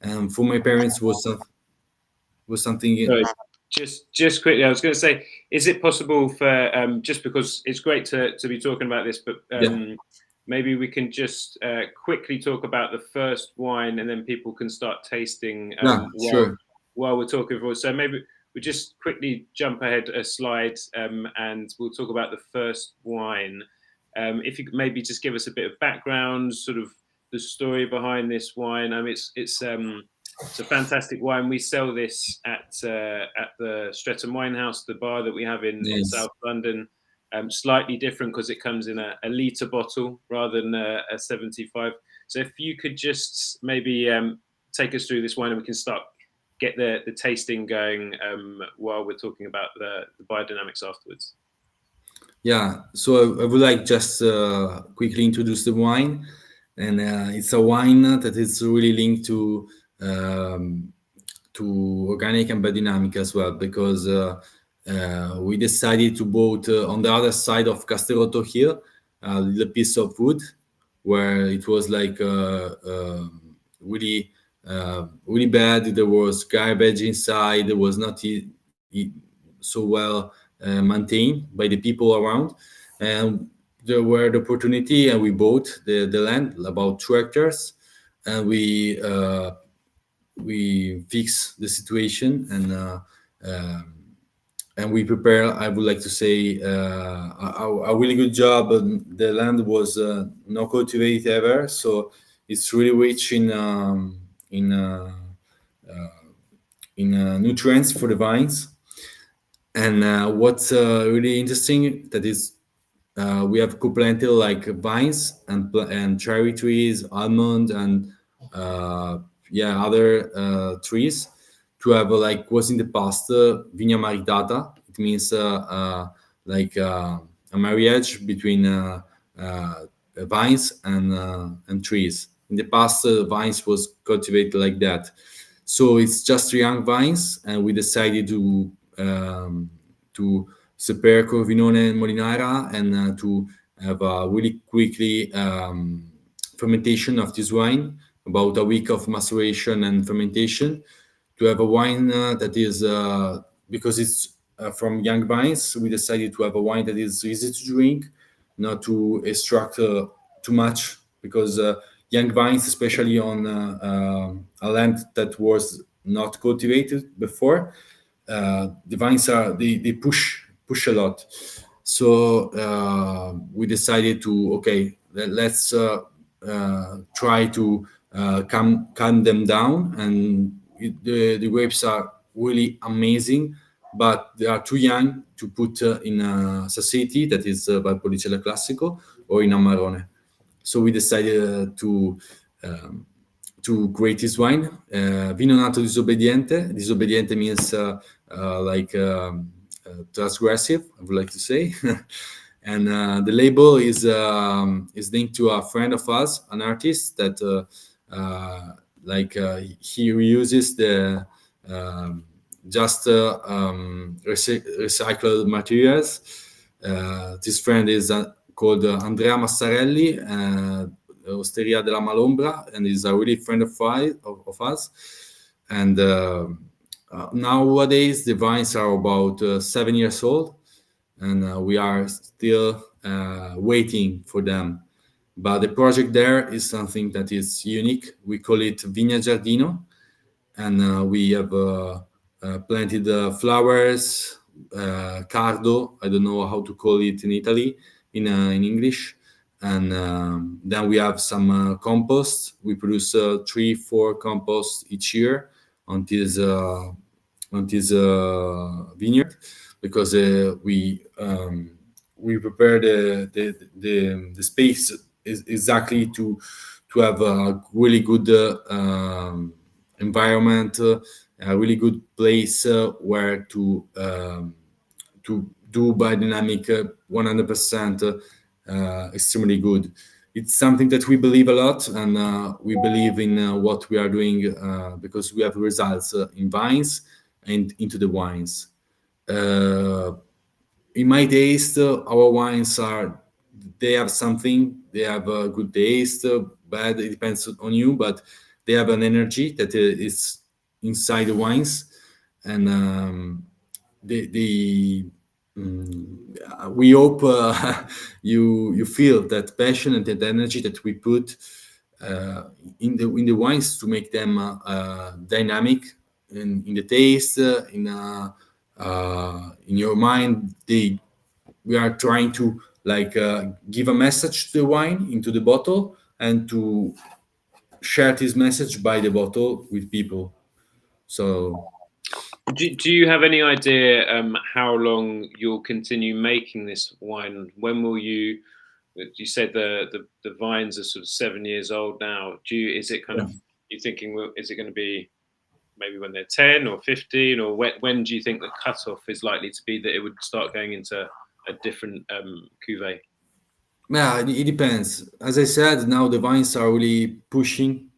Speaker 2: And for my parents was something.
Speaker 1: Sorry, just quickly, I was going to say, is it possible for just because it's great to be talking about this, but maybe we can just quickly talk about the first wine, and then people can start tasting
Speaker 2: Sure.
Speaker 1: while we're talking. So maybe we just quickly jump ahead a slide, and we'll talk about the first wine. If you could maybe just give us a bit of background, sort of the story behind this wine. It's It's a fantastic wine. We sell this at the Streatham Wine House, the bar that we have in
Speaker 2: Yes.
Speaker 1: South London. Slightly different because it comes in a litre bottle rather than a 75. So if you could just maybe take us through this wine, and we can start get the tasting going while we're talking about the biodynamics afterwards.
Speaker 2: Yeah, so I would like just quickly introduce the wine, and it's a wine that is really linked um, to organic and biodynamic as well, because we decided to both on the other side of Casterotto Hill, a little piece of wood where it was like really really bad. There was garbage inside. It was not so well maintained by the people around, and there were the opportunity, and we bought the land, about 2 hectares, and we fix the situation, and we prepare. I would like to say a really good job. The land was not cultivated ever, so it's really rich in nutrients for the vines. And what's really interesting that is we have co-planted like vines and cherry trees, almond, and uh, yeah, other trees to have like was in the past vigna maritata. It means like a marriage between vines and trees. In the past, vines was cultivated like that. So it's just young vines, and we decided to prepare Corvinone and Molinara, and to have a really quickly fermentation of this wine, about a week of maceration and fermentation, to have a wine that is because it's from young vines. We decided to have a wine that is easy to drink, not to extract too much, because young vines, especially on a land that was not cultivated before, the vines they push a lot. So we decided to let's try to calm them down, and the grapes are really amazing, but they are too young to put in a society that is Valpolicella Classico or in Amarone. So we decided um, to create this wine. Vino nato disobbediente. Disobbediente means like transgressive, I would like to say. And the label is linked to a friend of us, an artist that he reuses the just recycled materials. This friend is called Andrea Massarelli, Osteria della Malombra, and is a really friend of us. And nowadays the vines are about 7 years old, and we are still waiting for them. But the project there is something that is unique. We call it Vigna Giardino, and we have planted flowers, cardo. I don't know how to call it in Italy, in English. And then we have some compost. We produce 3-4 composts each year on this vineyard, because we prepare the space is exactly to have a really good environment, a really good place where to do biodynamic 100% extremely good. It's something that we believe a lot, and we believe in what we are doing, because we have results in vines and into the wines. In my taste, our wines they have something. They have a good taste, bad. It depends on you, but they have an energy that is inside the wines, and we hope you feel that passion and that energy that we put in the wines to make them dynamic in the taste, in your mind. We are trying to give a message to the wine into the bottle, and to share this message by the bottle with people. So
Speaker 1: Do you have any idea how long you'll continue making this wine? When will you? You said the vines are sort of 7 years old now. Is it kind
Speaker 2: yeah.
Speaker 1: of you thinking? Well, is it going to be maybe when they're 10 or 15, or when do you think the cutoff is likely to be that it would start going into a different cuvee?
Speaker 2: Yeah, it depends. As I said, now the vines are really pushing.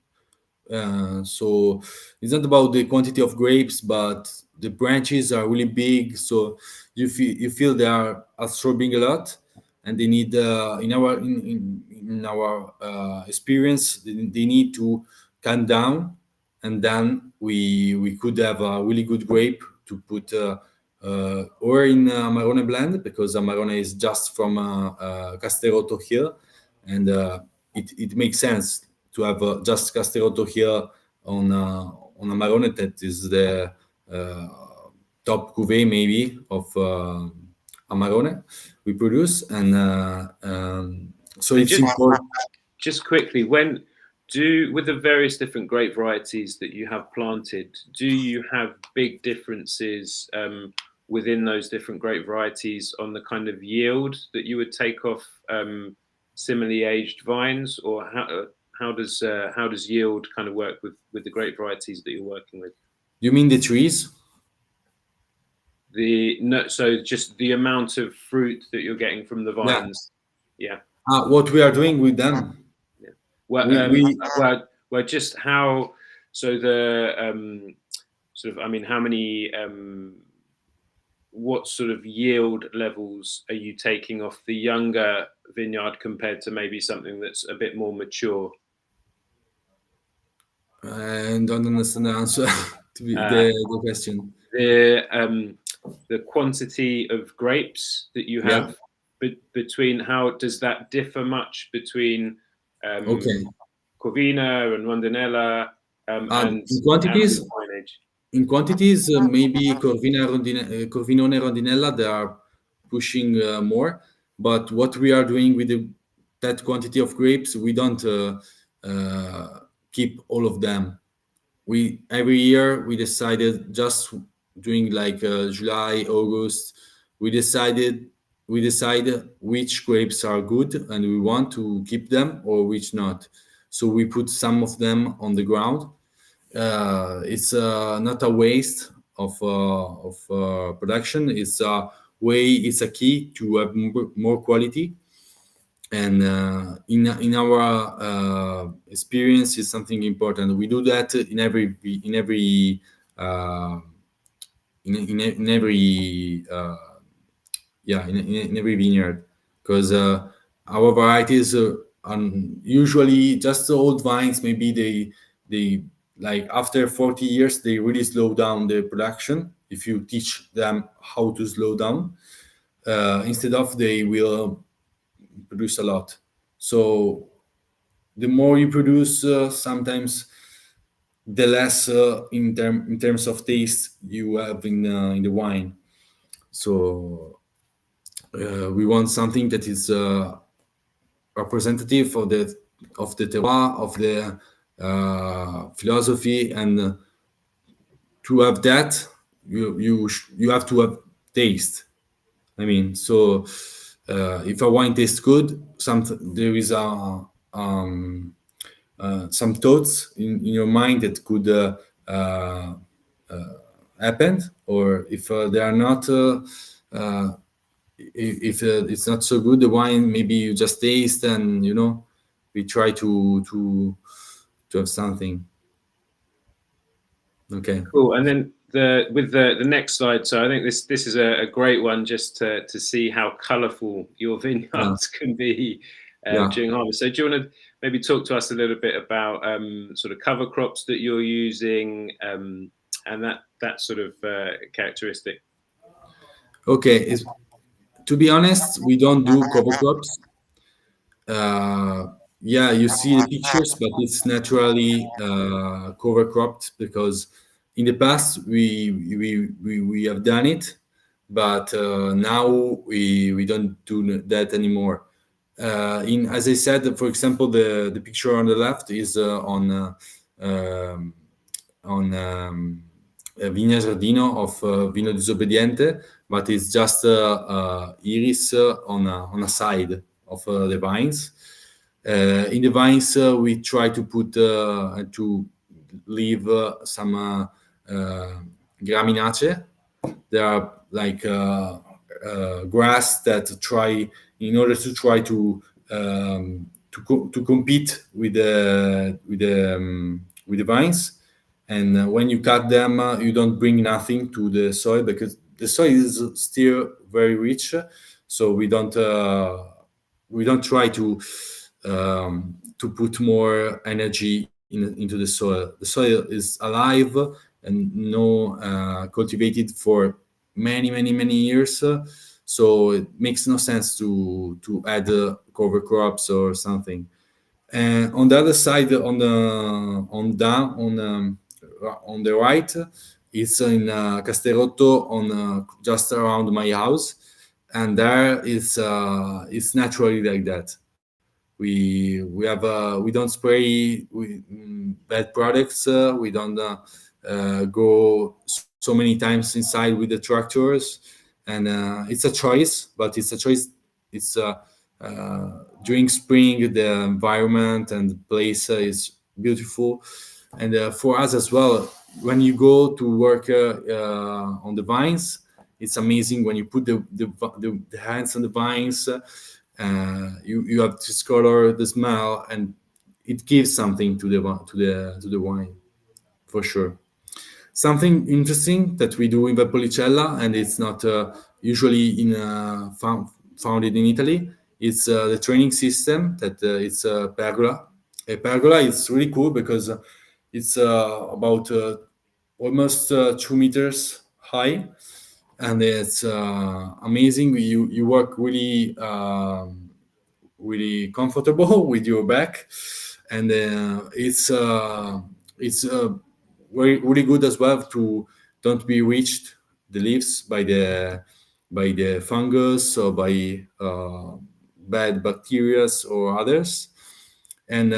Speaker 2: So it's not about the quantity of grapes, but the branches are really big. So you feel they are absorbing a lot, and they need in our experience they need to calm down, and then we could have a really good grape to put or in Amarone blend, because Amarone is just from Casterotto here, and it makes sense to have just Casterotto here on Amarone. That is the uh, top cuvée maybe of Amarone we produce, and so
Speaker 1: And
Speaker 2: it's important.
Speaker 1: just quickly, when do with the various different grape varieties that you have planted, do you have big differences within those different grape varieties on the kind of yield that you would take off similarly aged vines, or how does yield kind of work with the grape varieties that you're working with?
Speaker 2: You mean the trees?
Speaker 1: The no, so just the amount of fruit that you're getting from the
Speaker 2: Yeah.
Speaker 1: vines. Yeah.
Speaker 2: What we are doing with them?
Speaker 1: Yeah. Well,
Speaker 2: We
Speaker 1: just how, so the sort of, I mean, how many, what sort of yield levels are you taking off the younger vineyard compared to maybe something that's a bit more mature?
Speaker 2: don't understand the answer to
Speaker 1: Uh,
Speaker 2: the question.
Speaker 1: the quantity of grapes that you
Speaker 2: Yeah.
Speaker 1: have between, how does that differ much between um,
Speaker 2: Okay.
Speaker 1: Corvina and Rondinella and
Speaker 2: In quantities,
Speaker 1: average coinage?
Speaker 2: maybe Corvinone Rondinella, they are pushing more. But what we are doing with that quantity of grapes, we don't keep all of them. We every year we decided, just doing like July, August, we decided we decide which grapes are good and we want to keep them, or which not. So we put some of them on the ground. It's not a waste of production. It's a way. It's a key to have more quality. And in our experience, is something important. We do that uh, in every in every vineyard, because our varieties are usually just the old vines. Maybe they like after 40 years they really slow down the production if you teach them how to slow down. Instead of, they will produce a lot. So the more you produce, sometimes the less in terms of taste you have in the wine. So we want something that is representative of the terroir, of the philosophy, and to have that, you have to have taste. I mean, so if a wine tastes good, there is some thoughts in your mind that could happen, or if they are not. Uh, if it's not so good, the wine, maybe you just taste, and we try to have something. Okay.
Speaker 1: Cool. And then the next slide. So I think this is a great one just to see how colourful your
Speaker 2: Yeah.
Speaker 1: vineyards can be
Speaker 2: Yeah.
Speaker 1: during harvest. So do you want to maybe talk to us a little bit about sort of cover crops that you're using and that sort of characteristic?
Speaker 2: Okay. To be honest, we don't do cover crops. Yeah, you see the pictures, but it's naturally cover cropped, because in the past we have done it, but now we don't do that anymore. in as I said, for example, the picture on the left is um, on Vigna Giardino of Vino Disobbediente, but it's just iris on a side of the vines. In the vines, we try to put to leave some graminaceae. There are like grass that try in order to try to compete with the vines. And when you cut them, you don't bring nothing to the soil because the soil is still very rich. So we don't try to put more energy into the soil. The soil is alive and no cultivated for many years. So it makes no sense to add cover crops or something. And on the other side, on the right, it's in Casterotto, on just around my house, and there it's naturally like that. We don't spray bad products. We don't go so many times inside with the tractors, and it's a choice. But it's a choice. It's during spring the environment and the place is beautiful, and for us as well. When you go to work on the vines, it's amazing when you put the hands on the vines. You have to discover the smell, and it gives something to the wine for sure. Something interesting that we do in Valpolicella, and it's not usually founded in Italy. It's the training system that it's a pergola. A pergola is really cool because it's about almost 2 meters high, and it's amazing. You work really comfortable with your back, and it's really good as well to don't be reached the leaves by the fungus or by bad bacteria or others. And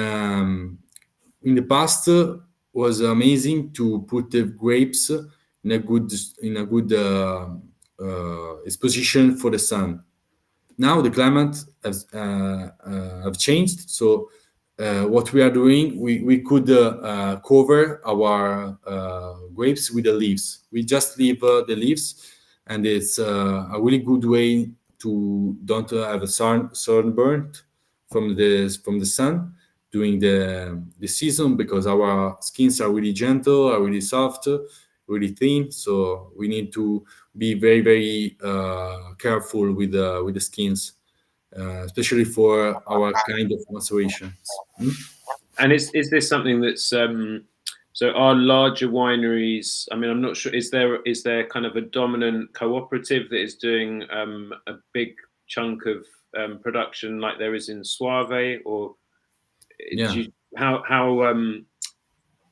Speaker 2: in the past was amazing to put the grapes in a good exposition for the sun. Now the climate have changed, so what we are doing, we could cover our grapes with the leaves. We just leave the leaves, and it's a really good way to don't have a sunburn from the sun during the season, because our skins are really gentle, are really soft, really thin. So we need to be very careful with the skins, especially for our kind of macerations.
Speaker 1: And is this something that's so are larger wineries? I mean, I'm not sure. Is there kind of a dominant cooperative that is doing a big chunk of production like there is in Soave, or
Speaker 2: Yeah.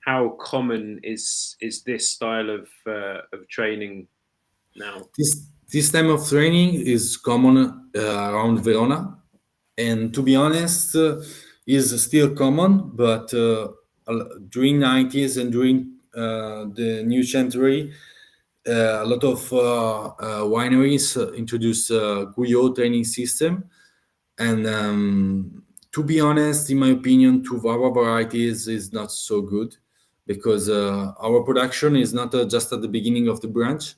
Speaker 1: how common is this style of training now?
Speaker 2: This time of training is common around Verona, and to be honest, is still common. But during 90s and during the new century, a lot of wineries introduced Guyot training system, and to be honest, in my opinion, to our varieties is not so good, because our production is not just at the beginning of the branch,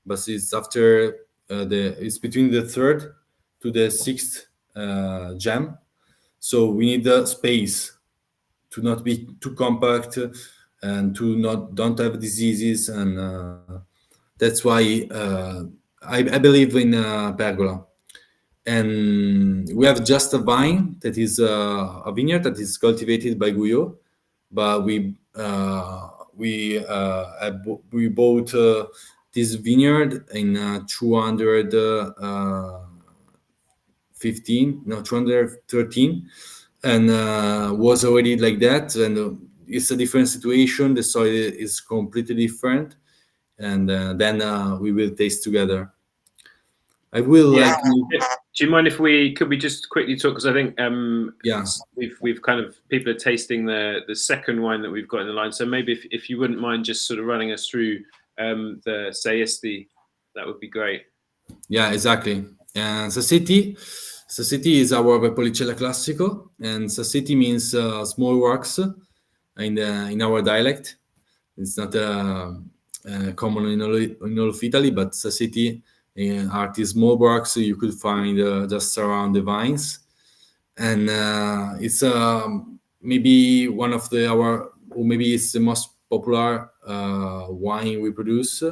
Speaker 2: but it's after it's between the third to the sixth jam. So we need the space to not be too compact and to not don't have diseases, and that's why I believe in pergola. And we have just a vine that is a vineyard that is cultivated by Guyot, but we bought this vineyard in 213, and was already like that. And it's a different situation. The soil is completely different, and then we will taste together. I will
Speaker 1: Yeah.
Speaker 2: like.
Speaker 1: Do you mind if we just quickly talk, because I think
Speaker 2: Yeah,
Speaker 1: we've kind of, people are tasting the second wine that we've got in the line. So maybe if you wouldn't mind just sort of running us through the Saiesti, that would be great.
Speaker 2: yeah, exactly. And the city is our Valpolicella Classico, and the city means small works in our dialect. It's not common in all of Italy, but the city are these small works you could find just around the vines, and it's maybe one of the our, or maybe it's the most popular wine we produce.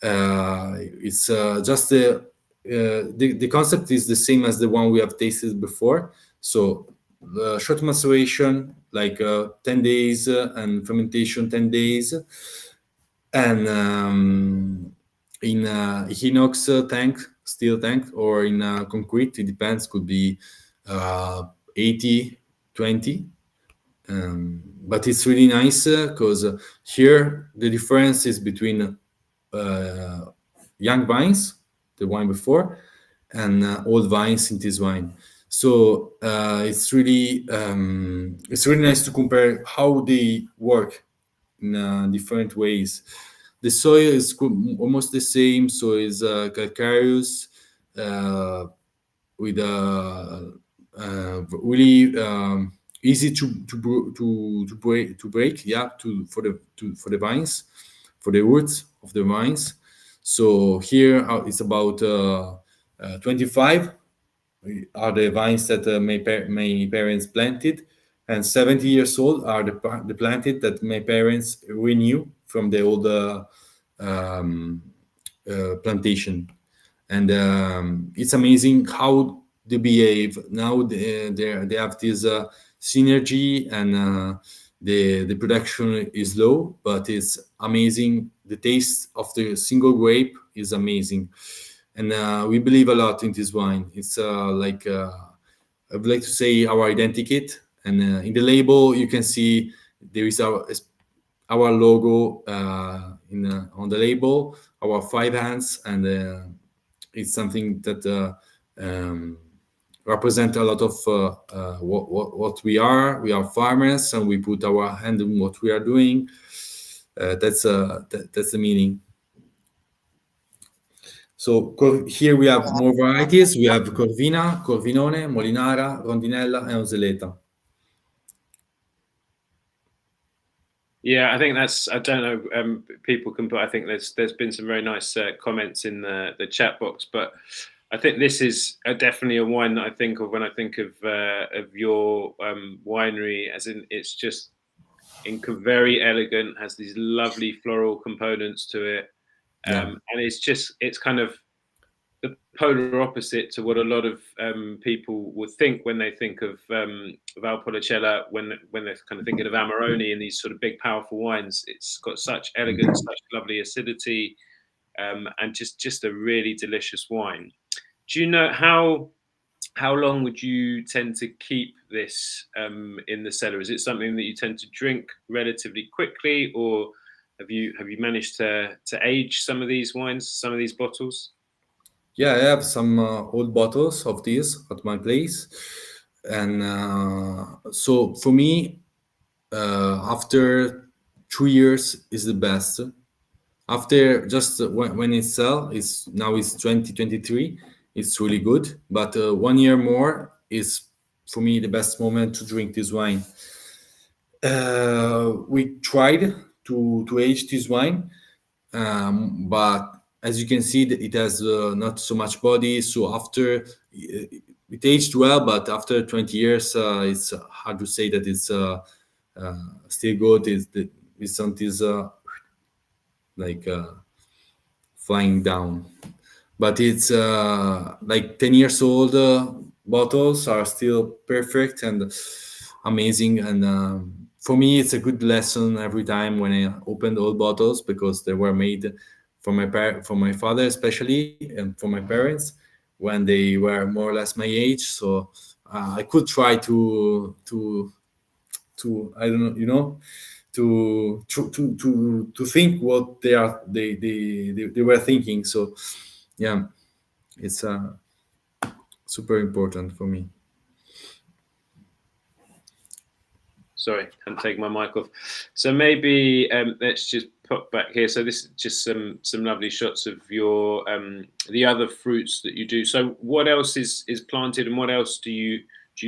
Speaker 2: It's just the concept is the same as the one we have tasted before. So the short maceration, like 10 days, and fermentation 10 days, and in inox tank, steel tank, or in concrete. It depends. Could be 80/20. But it's really nice because here the difference is between uh, young vines, the wine before, and old vines in this wine. So it's really nice to compare how they work in different ways. The soil is almost the same, so is calcareous, uh, with really easy to break, yeah, for the vines, for the roots of the vines. So here it's about 25 are the vines that my parents planted, and 70 years old are the planted that my parents renew from the old um, plantation. And it's amazing how they behave now. They have this synergy, and the production is low, but it's amazing. The taste of the single grape is amazing, and we believe a lot in this wine. It's like I would like to say our identikit, and in the label you can see there is our logo on the label, our five hands, and it's something that represent a lot of what we are. We are farmers, and we put our hand in what we are doing. That's the meaning. So here we have more varieties. We have Corvina, Corvinone, Molinara, Rondinella, and Oseleta.
Speaker 1: Yeah, I think that's. I don't know. People can put. I think there's been some very nice comments in the chat box, but I think this is definitely a wine that I think of when I think of your winery. As in, it's just very elegant. Has these lovely floral components to it,
Speaker 2: Yeah,
Speaker 1: and it's kind of the polar opposite to what a lot of people would think when they think of Valpolicella, when they're kind of thinking of Amarone and these sort of big, powerful wines. It's got such elegance, such lovely acidity, and just a really delicious wine. Do you know how long would you tend to keep this in the cellar? Is it something that you tend to drink relatively quickly, or have you managed to age some of these wines, some of these bottles?
Speaker 2: yeah. I have some old bottles of this at my place, and so for me, after 2 years is the best. After just when it sell, it's now it's 2023. It's really good, but 1 year more is for me the best moment to drink this wine. We tried to age this wine, but as you can see, it has not so much body. So after it aged well, but after 20 years, it's hard to say that it's still good. It's on this like flying down, but it's like 10 years old bottles are still perfect and amazing. And for me it's a good lesson every time when I open old bottles, because they were made for my father especially, and for my parents when they were more or less my age. So I could try to I don't know, to think what they were thinking. So yeah, it's super important for me.
Speaker 1: Sorry, I'm taking my mic off. So maybe let's just pop back here. So this is just some lovely shots of your the other fruits that you do. So what else is planted, and what else do you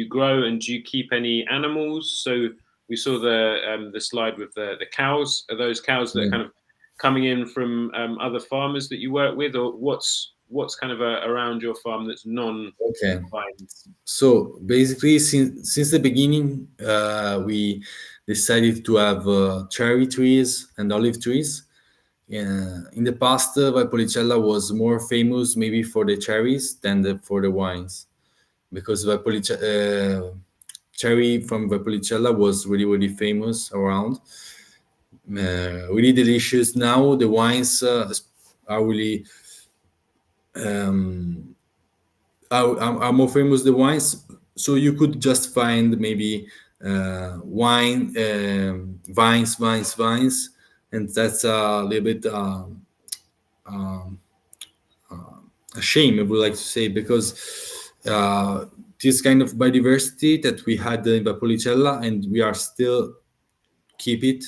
Speaker 1: grow, and do you keep any animals? So we saw the slide with the cows. Are those cows that are
Speaker 2: Yeah.
Speaker 1: kind of coming in from other farmers that you work with, or what's kind of around your farm that's
Speaker 2: Okay.
Speaker 1: non-vine?
Speaker 2: So basically, since the beginning, we decided to have cherry trees and olive trees. In the past, Valpolicella was more famous maybe for the cherries than for the wines, because cherry from Valpolicella was really really famous around, really delicious. Now the wines are really um, are more famous the wines, so you could just find maybe wine vines, and that's a little bit um, a shame, I would like to say, because this kind of biodiversity that we had in Valpolicella and we are still keep it,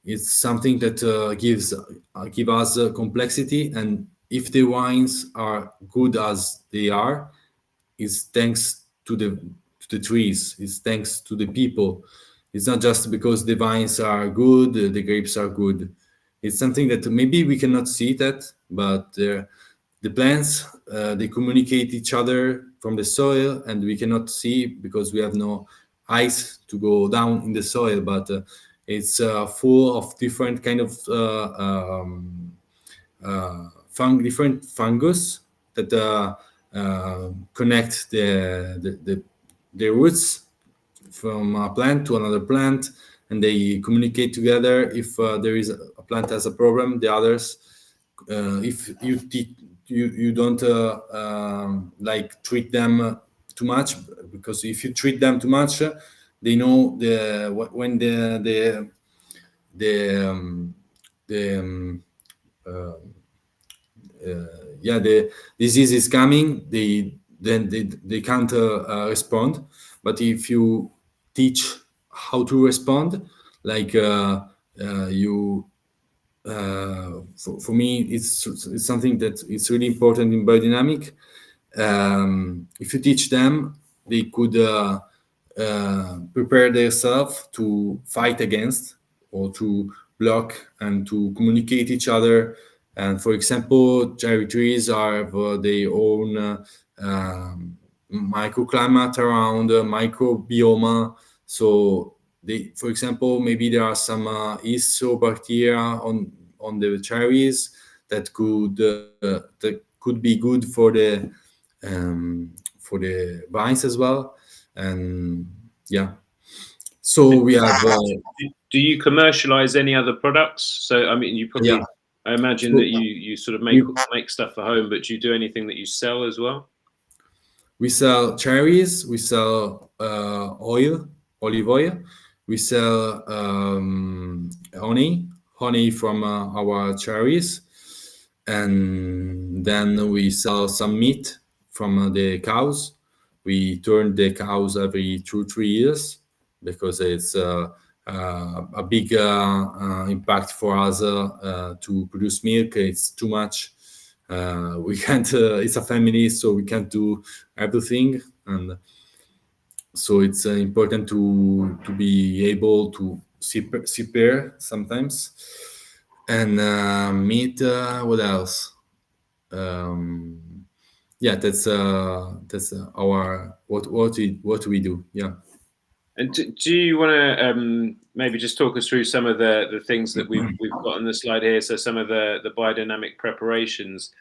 Speaker 2: it's something that give us complexity. And if the wines are good as they are, is thanks to the trees. It's thanks to the people. It's not just because the vines are good, the grapes are good. It's something that maybe we cannot see that, but the plants they communicate each other from the soil, and we cannot see because we have no eyes to go down in the soil. But it's full of different kind of different fungus that connect the roots from a plant to another plant, and they communicate together. If there is a plant has a problem, the others, if you don't like treat them too much, because if you treat them too much, they know when the the uh, yeah, the disease is coming, they can't respond. But if you teach how to respond, like you for me it's something that it's really important in biodynamic. If you teach them, they could prepare themselves to fight against or to block and to communicate each other. And for example, cherry trees have their own microclimate around, microbiome. So they, for example, maybe there are some yeast or bacteria on the cherries that could be good for the vines as well. And yeah, so we have
Speaker 1: Do you commercialize any other products? So, I mean, you
Speaker 2: yeah.
Speaker 1: probably, I imagine
Speaker 2: So
Speaker 1: that you sort of
Speaker 2: we
Speaker 1: make stuff for home, but do you do anything that you sell as well?
Speaker 2: we sell cherries, we sell olive oil, we sell honey from our cherries, and then we sell some meat from the cows. We turn the cows every 2 3 years because it's a big impact for us to produce milk. It's too much. We can't. It's a family, so we can't do everything, and so it's important to be able to prepare sometimes. And meat. What else? Um, yeah, that's our what we do. Yeah.
Speaker 1: And do you want to maybe just talk us through some of the things that we've got on the slide here? So some of the biodynamic preparations,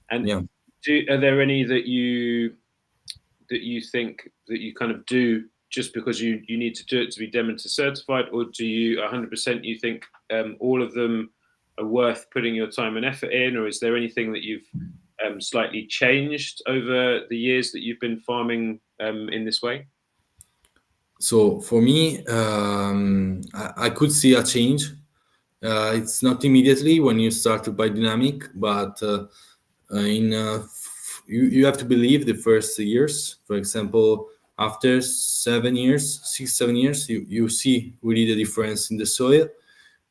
Speaker 1: and
Speaker 2: Yeah.
Speaker 1: are there any that you think that you kind of do just because you need to do it to be Demeter certified, or do you 100% you think all of them are worth putting your time and effort in, or is there anything that you've slightly changed over the years that you've been farming in this way?
Speaker 2: So for me, I could see a change. It's not immediately when you start to buy dynamic, but in you have to believe the first years. For example, after 7 years, 6 7 years, you see really the difference in the soil.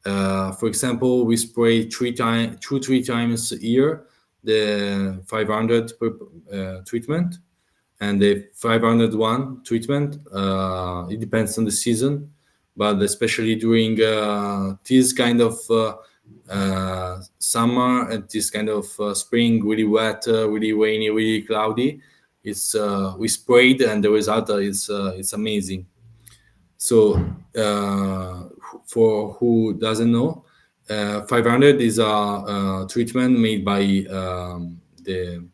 Speaker 2: For example, we spray 3 times a year the 500 treatment, and the 501 treatment. It depends on the season, but especially during this kind of summer and this kind of spring, really wet, really rainy, really cloudy. It's we sprayed, and the result is it's amazing. So for who doesn't know, 500 is a treatment made by the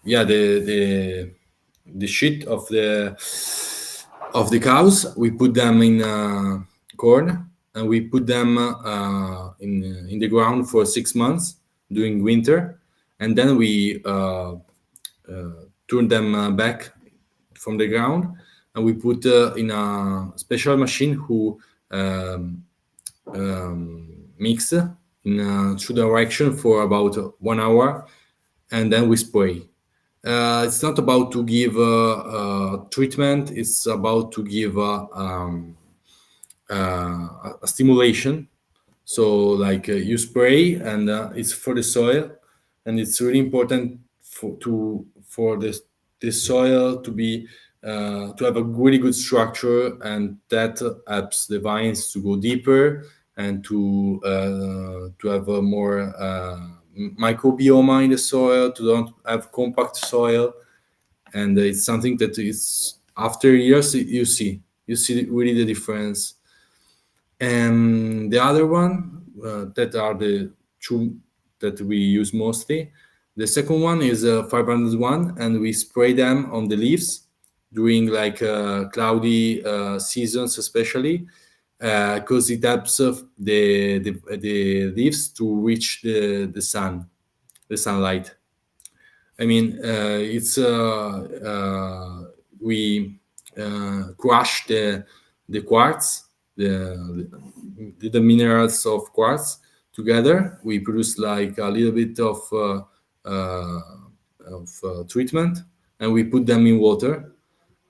Speaker 2: yeah the shit of the cows. We put them in corn, and we put them in the ground for 6 months during winter, and then we turn them back from the ground, and we put in a special machine who mix in two direction for about 1 hour, and then we spray. It's not about to give treatment. It's about to give a stimulation. So like you spray, and it's for the soil, and it's really important for the soil to be to have a really good structure, and that helps the vines to go deeper and to have a more microbiome in the soil, to don't have compact soil. And it's something that is after years you see really the difference. And the other one that are the two that we use mostly. The second one is 501, and we spray them on the leaves during like cloudy seasons, especially because it helps the leaves to reach the sunlight. I mean, it's we crush the quartz, the minerals of quartz together. We produce like a little bit of treatment, and we put them in water,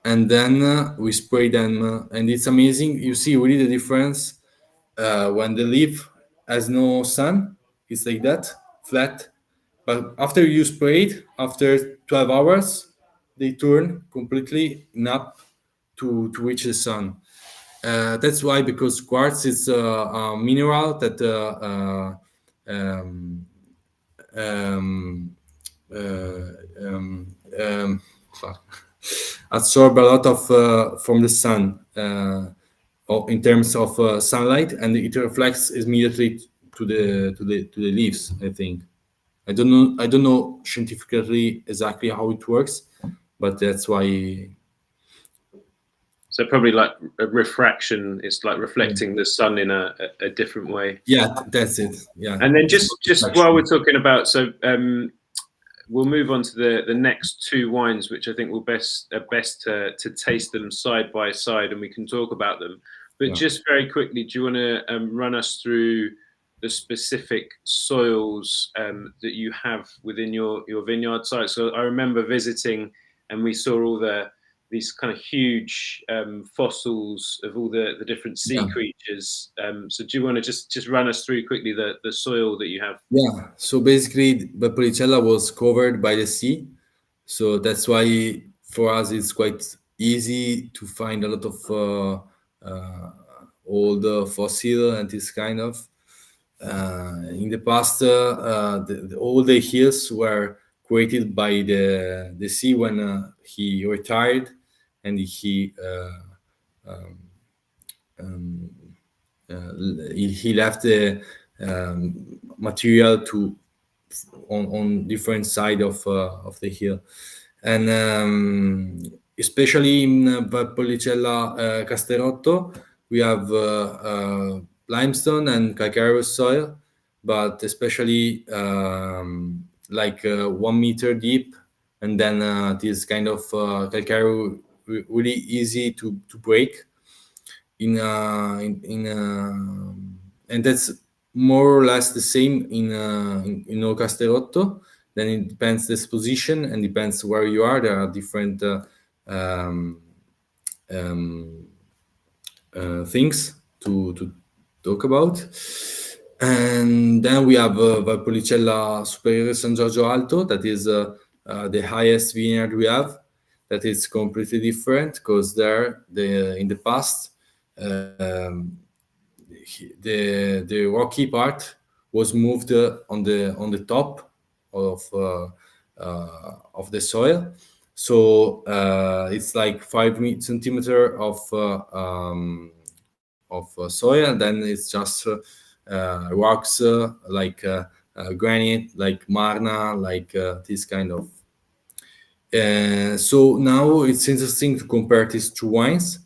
Speaker 2: and then we spray them, and it's amazing. You see really the difference when the leaf has no sun. It's like that, flat. But after you spray it, after 12 hours, they turn completely up to reach the sun. That's why, because quartz is a mineral that um, uh, um, um, absorb a lot of from the sun in terms of sunlight, and it reflects immediately to the leaves. I think. I don't know scientifically exactly how it works, but that's why.
Speaker 1: So probably like a refraction, it's like reflecting the sun in a different way.
Speaker 2: Yeah, that's it. Yeah.
Speaker 1: And then just while we're talking about, so we'll move on to the next two wines, which I think will best to taste them side by side, and we can talk about them. But just very quickly, do you want to run us through the specific soils that you have within your vineyard site? So I remember visiting, and we saw all these kind of huge fossils of all the different sea creatures. So do you want to just run us through quickly the soil that you have?
Speaker 2: Yeah. So basically, Valpolicella was covered by the sea, so that's why for us it's quite easy to find a lot of old fossil and this kind of. In the past, all the hills were created by the sea when he retired, and he left the material on different side of the hill, and especially in Valpolicella Casterotto, we have limestone and calcareous soil, but especially like 1 meter deep, and then this kind of calcareous really easy to break and that's more or less the same in Casterotto. Then it depends this position and depends where you are. There are different um, um, things to talk about. And then we have Valpolicella Superiore San Giorgio Alto, that is the highest vineyard we have. That is completely different because there, in the past, the rocky part was moved on the top of the soil. So it's like 5 centimeter of soil, and then it's just rocks like granite, like marna, like this kind of. So now it's interesting to compare these two wines.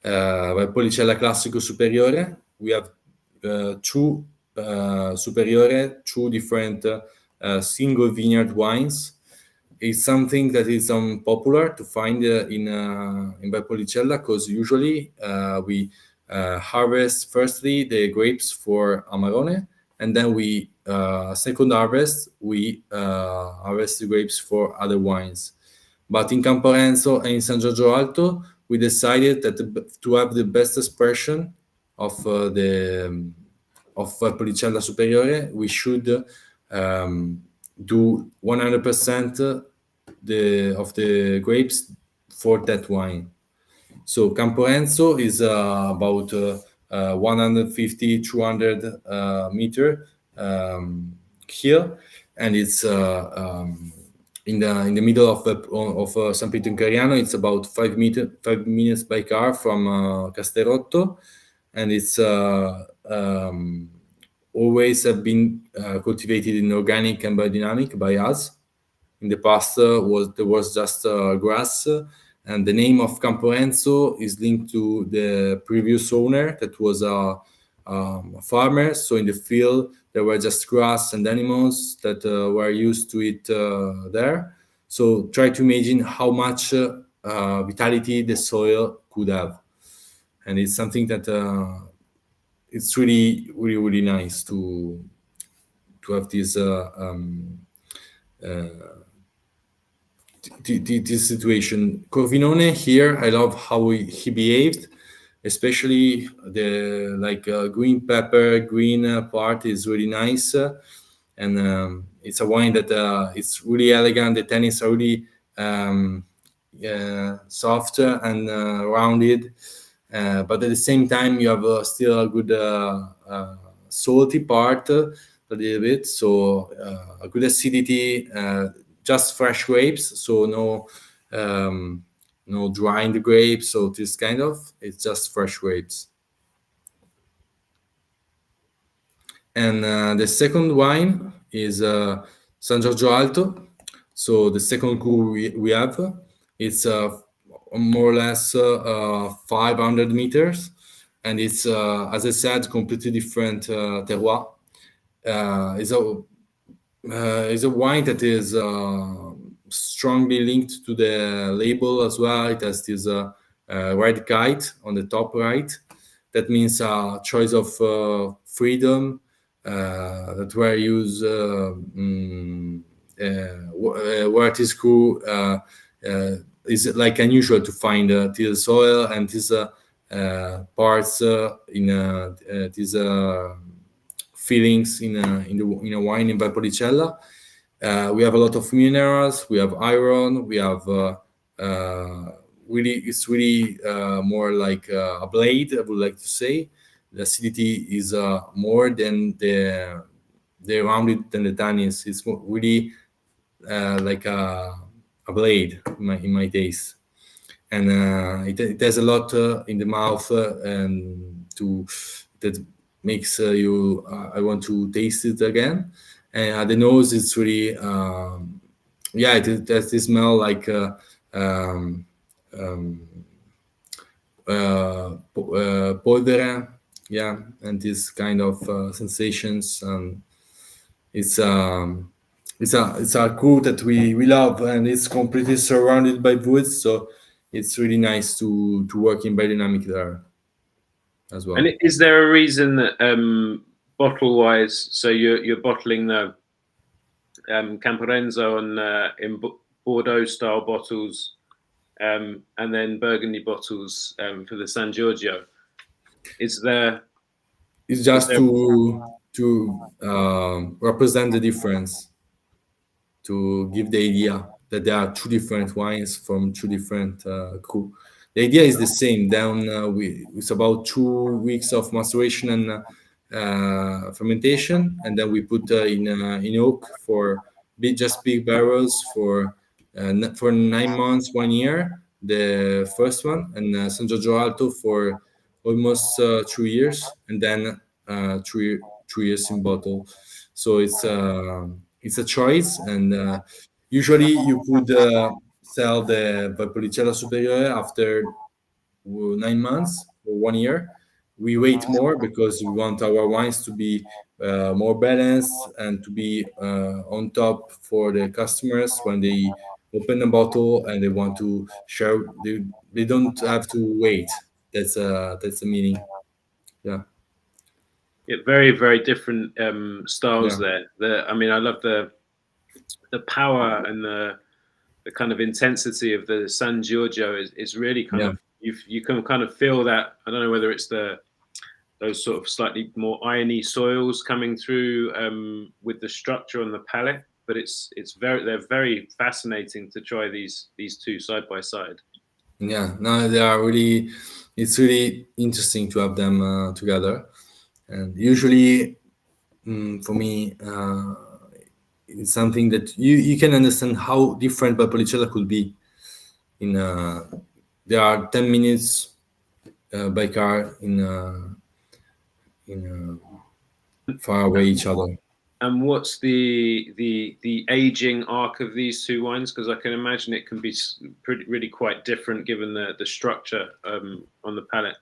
Speaker 2: Valpolicella Classico Superiore, we have two Superiore, two different single vineyard wines. It's something that is popular to find in Valpolicella, because usually we harvest firstly the grapes for Amarone, and then we second harvest we harvest the grapes for other wines. But in Camporenzo and in San Giorgio Alto, we decided that to have the best expression of the of Valpolicella Superiore, we should do 100% of the grapes for that wine. So Camporenzo is about 150, 200 meter hill, and it's in the middle of San Pietro in Cariano. It's about 5 minutes by car from Casterotto, and it's always have been cultivated in organic and biodynamic by us. In the past, there was just grass, and the name of Camporenzo is linked to the previous owner that was a farmer. So in the field, there were just grass and animals that were used to eat there. So try to imagine how much vitality the soil could have, and it's something that it's really, really, really nice to have this this situation. Corvinone here, I love how he behaved, especially the green pepper, green part is really nice, and it's a wine that it's really elegant. The tannins are really soft and rounded, but at the same time you have still a good salty part a little bit, so a good acidity. Just fresh grapes, so no drying the grapes, so this kind of, it's just fresh grapes. And the second wine is San Giorgio Alto. So the second cru we have, it's more or less 500 meters, and it's as I said, completely different terroir. Is a wine that is strongly linked to the label as well. It has this red kite on the top right. That means a choice of freedom that were used where this crew is like unusual to find this soil and these parts in these feelings in a wine in Valpolicella. We have a lot of minerals. We have iron. We have it's really more like a blade, I would like to say. The acidity is more than the rounded than the tannins. It's really like a blade in my taste, and it has a lot in the mouth and that makes you I want to taste it again. And the nose, it's really it has this smell like polvere, and this kind of sensations. It's a crew that we love, and it's completely surrounded by woods, so it's really nice to work in biodynamic there as well.
Speaker 1: And is there a reason that bottle wise, so you're bottling the Camparenzo in Bordeaux style bottles, and then Burgundy bottles for the San Giorgio. Is there?
Speaker 2: It's just to represent the difference, to give the idea that there are two different wines from two different crew. The idea is the same. Then it's about 2 weeks of maceration and fermentation, and then we put in oak for just big barrels for 9 months, 1 year. The first one, and San Giorgio Alto for almost 2 years, and then 2 years in bottle. So it's a choice, and usually you could sell the Valpolicella Superiore after 9 months or 1 year. We wait more because we want our wines to be more balanced and to be on top for the customers when they open a bottle and they want to share. They don't have to wait. That's the meaning. Yeah.
Speaker 1: Very, very different styles
Speaker 2: Yeah.
Speaker 1: there. I mean, I love the power and the kind of intensity of the San Giorgio is really kind
Speaker 2: Yeah.
Speaker 1: of you can kind of feel that. I don't know whether it's those sort of slightly more irony soils coming through with the structure on the palate, but they're very fascinating to try these two side by side.
Speaker 2: Yeah, no, they are really. It's really interesting to have them together, and usually, for me, it's something that you can understand how different Valpolicella could be. In There are 10 minutes by car in far away each other.
Speaker 1: And what's the aging arc of these two wines? Because I can imagine it can be really quite different given the structure on the palate.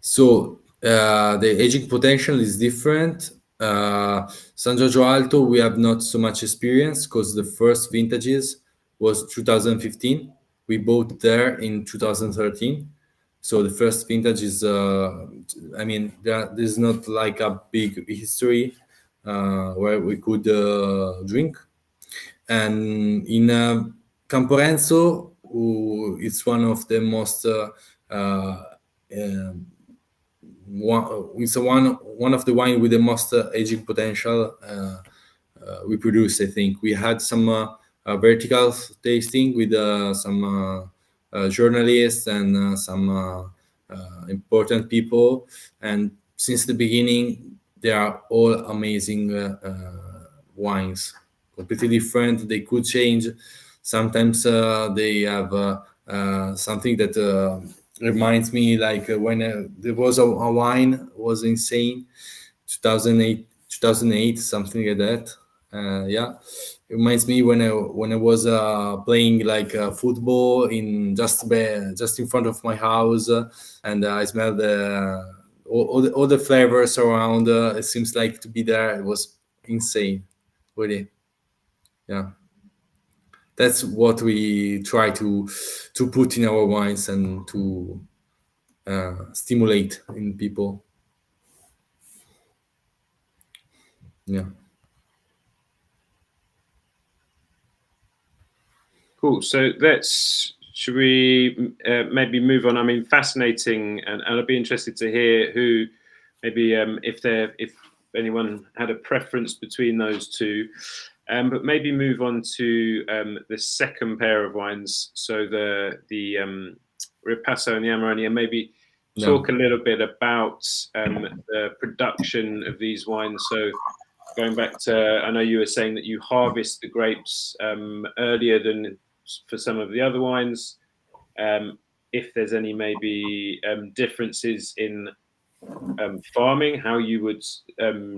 Speaker 2: So the aging potential is different. San Giorgio Alto, we have not so much experience because the first vintages was 2015. We bought there in 2013. So the first vintage is, I mean, there's not like a big history where we could drink. And in Camporenzo, it's one of the most it's one of the wine with the most aging potential we produce. I think we had some vertical tasting with some journalists and some important people, and since the beginning they are all amazing wines, completely different. They could change sometimes. They have something that reminds me like when there was a wine was insane 2008 something like that. Yeah, it reminds me when I was playing like football in just in front of my house, and I smelled all the flavors around. It seems like to be there. It was insane, really. Yeah, that's what we try to put in our wines and to stimulate in people. Yeah.
Speaker 1: Cool. So should we maybe move on? I mean, fascinating, and I'd be interested to hear who maybe if anyone had a preference between those two. But maybe move on to the second pair of wines. So the Ripasso and the Amarone, and maybe talk a little bit about the production of these wines. So going back to, I know you were saying that you harvest the grapes earlier than for some of the other wines. If there's any maybe differences in farming, how you would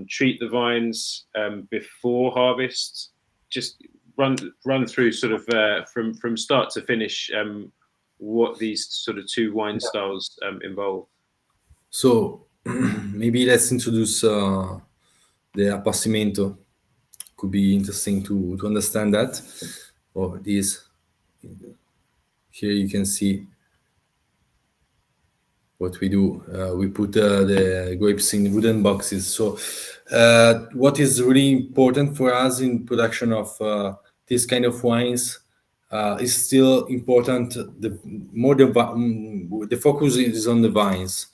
Speaker 1: treat the vines before harvest, just run through sort of from start to finish what these sort of two wine styles involve.
Speaker 2: So maybe let's introduce the appassimento. Could be interesting to understand that. Or this here you can see what we do. We put the grapes in wooden boxes. So What is really important for us in production of this kind of wines is still important. The focus is on the vines.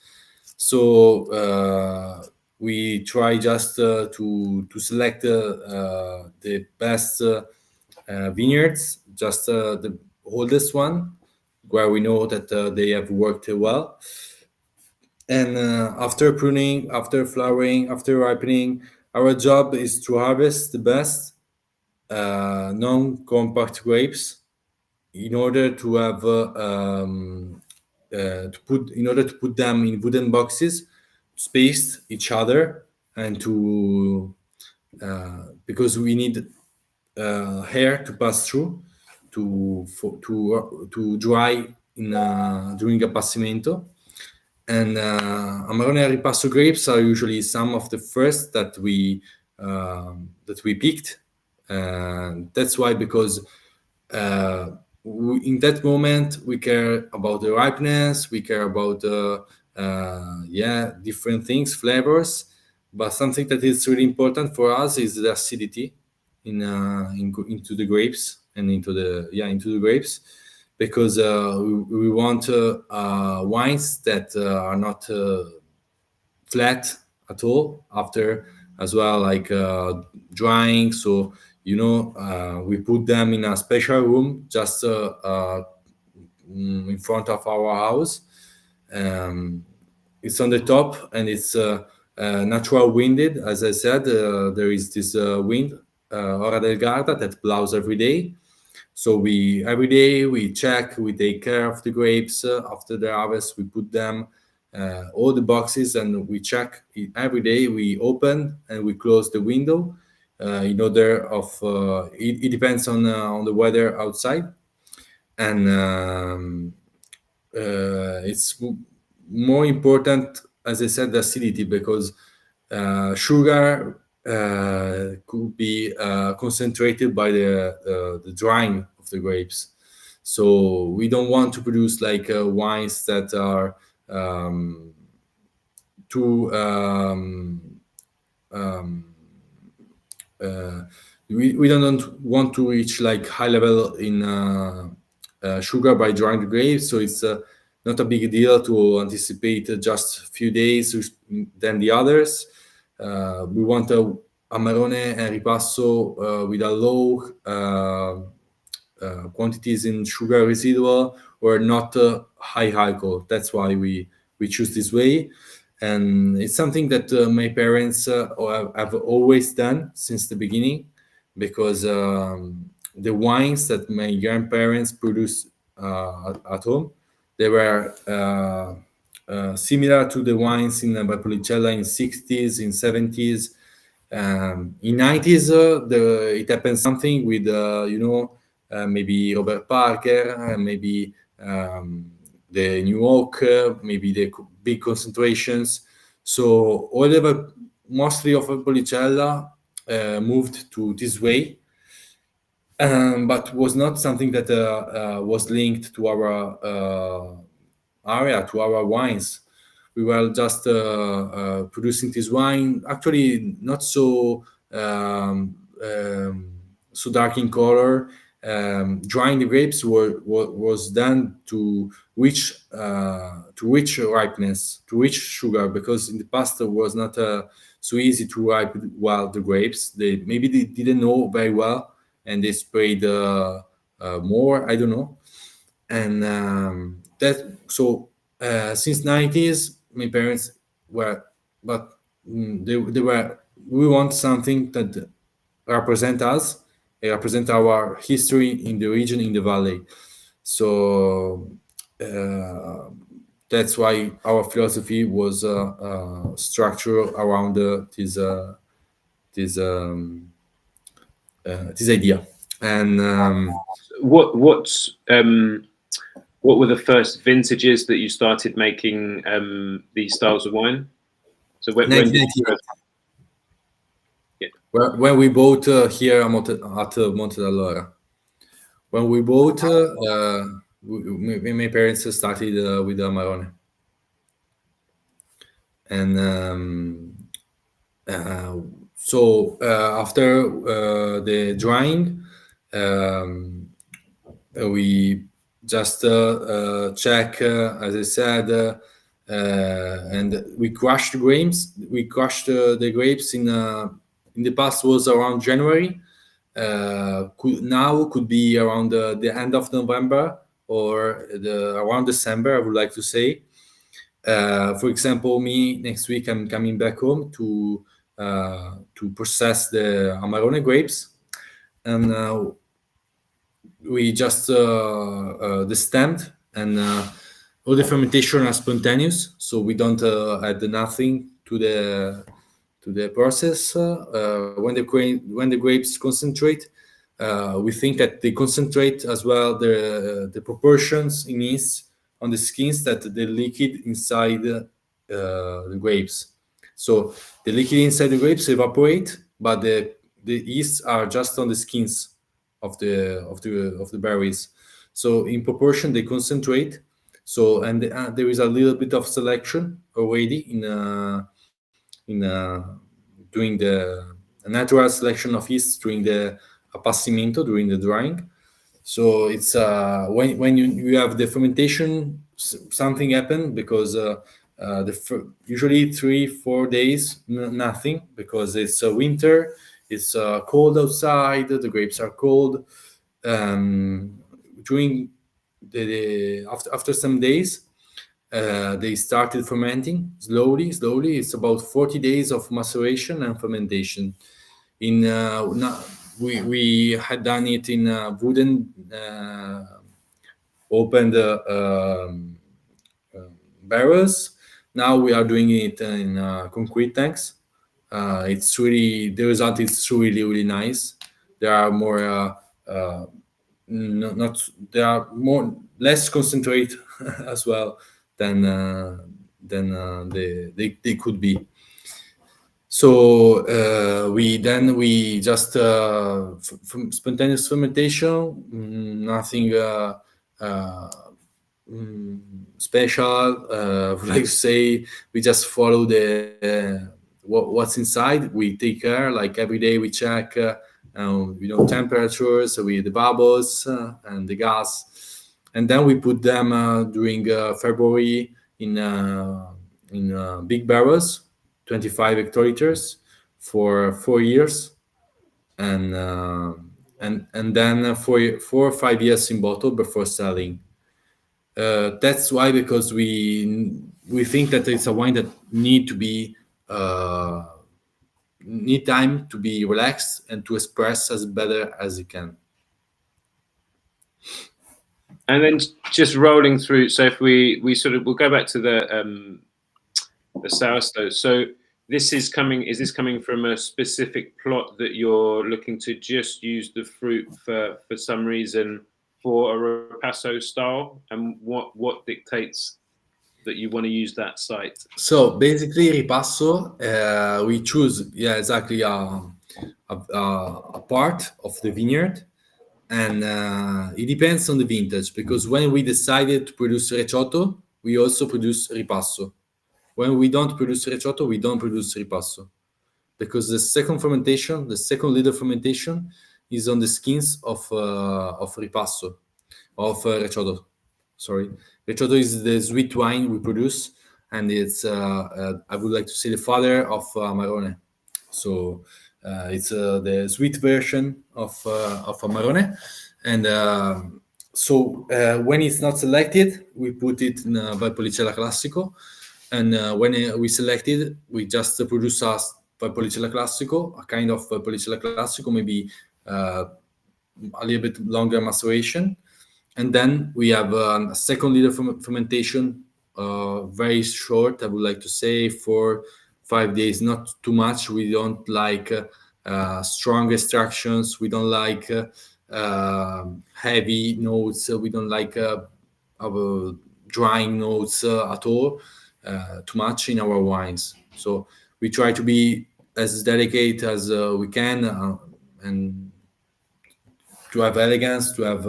Speaker 2: So we try just to select the best vineyards, just the oldest one, where we know that they have worked well. And after pruning, after flowering, after ripening, our job is to harvest the best non-compact grapes in order to have to put them in wooden boxes, spaced each other, and to because we need air to pass through to dry in during appassimento. And Amarone and Ripasso grapes are usually some of the first that we picked. And that's why, because in that moment we care about the ripeness, we care about different things, flavors. But something that is really important for us is the acidity into the grapes and into the grapes, because we want wines that are not flat at all after, as well, like drying. So we put them in a special room just in front of our house. It's on the top, and it's natural winded. As I said, there is this wind, Ora del Garda, that blows every day. So every day we check, we take care of the grapes. After the harvest, we put them all the boxes, and we check every day. We open and we close the window in order of it depends on the weather outside. And it's more important, as I said, the acidity, because sugar could be concentrated by the drying of the grapes. So we don't want to produce like wines that are too we don't want to reach like high level in sugar by drying the grapes. So it's not a big deal to anticipate just a few days than the others. We want a Amarone and Ripasso with a low quantities in sugar residual, or not high alcohol. That's why we choose this way. And it's something that my parents have always done since the beginning, because the wines that my grandparents produced at home, they were similar to the wines in Valpolicella in 60s, in 70s. In 90s, it happened something with, maybe Robert Parker, maybe the New Oak, maybe the big concentrations. So mostly of Valpolicella moved to this way, but was not something that was linked to our area, to our wines. We were just producing this wine, actually not so so dark in color. Drying the grapes was done to which ripeness, to which sugar, because in the past it was not so easy to ripe well the grapes. They didn't know very well, and they sprayed more. I don't know. And since 90s, my parents were, but they were. We want something that represent us, represent our history in the region, in the valley. So that's why our philosophy was structured around this idea. And
Speaker 1: what were the first vintages that you started making these styles of wine? So when did you first...
Speaker 2: When we bought here at Monte dall'Ora. When we bought, my parents started with Amarone, and Uh, so after the drying, um, we just check, as I said, and we crushed the grapes. We crushed the grapes in the past was around January. Now could be around the end of November or around December. I would like to say. For example, me next week I'm coming back home to process the Amarone grapes, and we just destemmed, and all the fermentation are spontaneous, so we don't add nothing to the process. When the grapes concentrate, we think that they concentrate as well the proportions in yeast on the skins that the liquid inside the grapes. So the liquid inside the grapes evaporate, but the yeasts are just on the skins of the berries. So in proportion they concentrate. So and there is a little bit of selection already in doing the a natural selection of yeast during the appassimento, during the drying. So it's when you have the fermentation, something happened because usually 3 4 days nothing, because it's winter, it's cold outside, the grapes are cold. During after some days, they started fermenting slowly, slowly. It's about 40 days of maceration and fermentation. In we had done it in wooden opened barrels. Now we are doing it in concrete tanks. It's really the result is really really nice. There are more not there are more less concentrate as well than they could be. So we just spontaneous fermentation, nothing uh, special. Like say, we just follow what's inside. We take care, like every day we check, temperatures with the bubbles and the gas, and then we put them during February in big barrels, 25 hectoliters for 4 years, and and then 4 or 5 years in bottle before selling. That's why, because we think that it's a wine that uh, need time to be relaxed and to express as better as it can.
Speaker 1: And then just rolling through. So if we sort of we'll go back to the sourdough. So this is coming. Is this coming from a specific plot that you're looking to just use the fruit for some reason for a ripasso style? And what dictates that you want to use that site?
Speaker 2: So basically, ripasso, we choose, yeah, exactly, a part of the vineyard, and it depends on the vintage, because when we decided to produce recioto, we also produce ripasso. When we don't produce recioto, we don't produce ripasso, because the second fermentation, the second leader fermentation, is on the skins of ripasso, of recioto. Sorry, recioto is the sweet wine we produce, and it's I would like to say the father of Amarone. So it's the sweet version of Amarone, and so when it's not selected, we put it in Valpolicella Classico, and when we select it, we just produce a Valpolicella Classico, a kind of Valpolicella Classico, maybe a little bit longer maceration, and then we have a second leader fermentation, very short. I would like to say 4 5 days, not too much. We don't like strong extractions. We don't like heavy notes. We don't like drying notes at all, too much in our wines. So we try to be as delicate as we can, and to have elegance, to have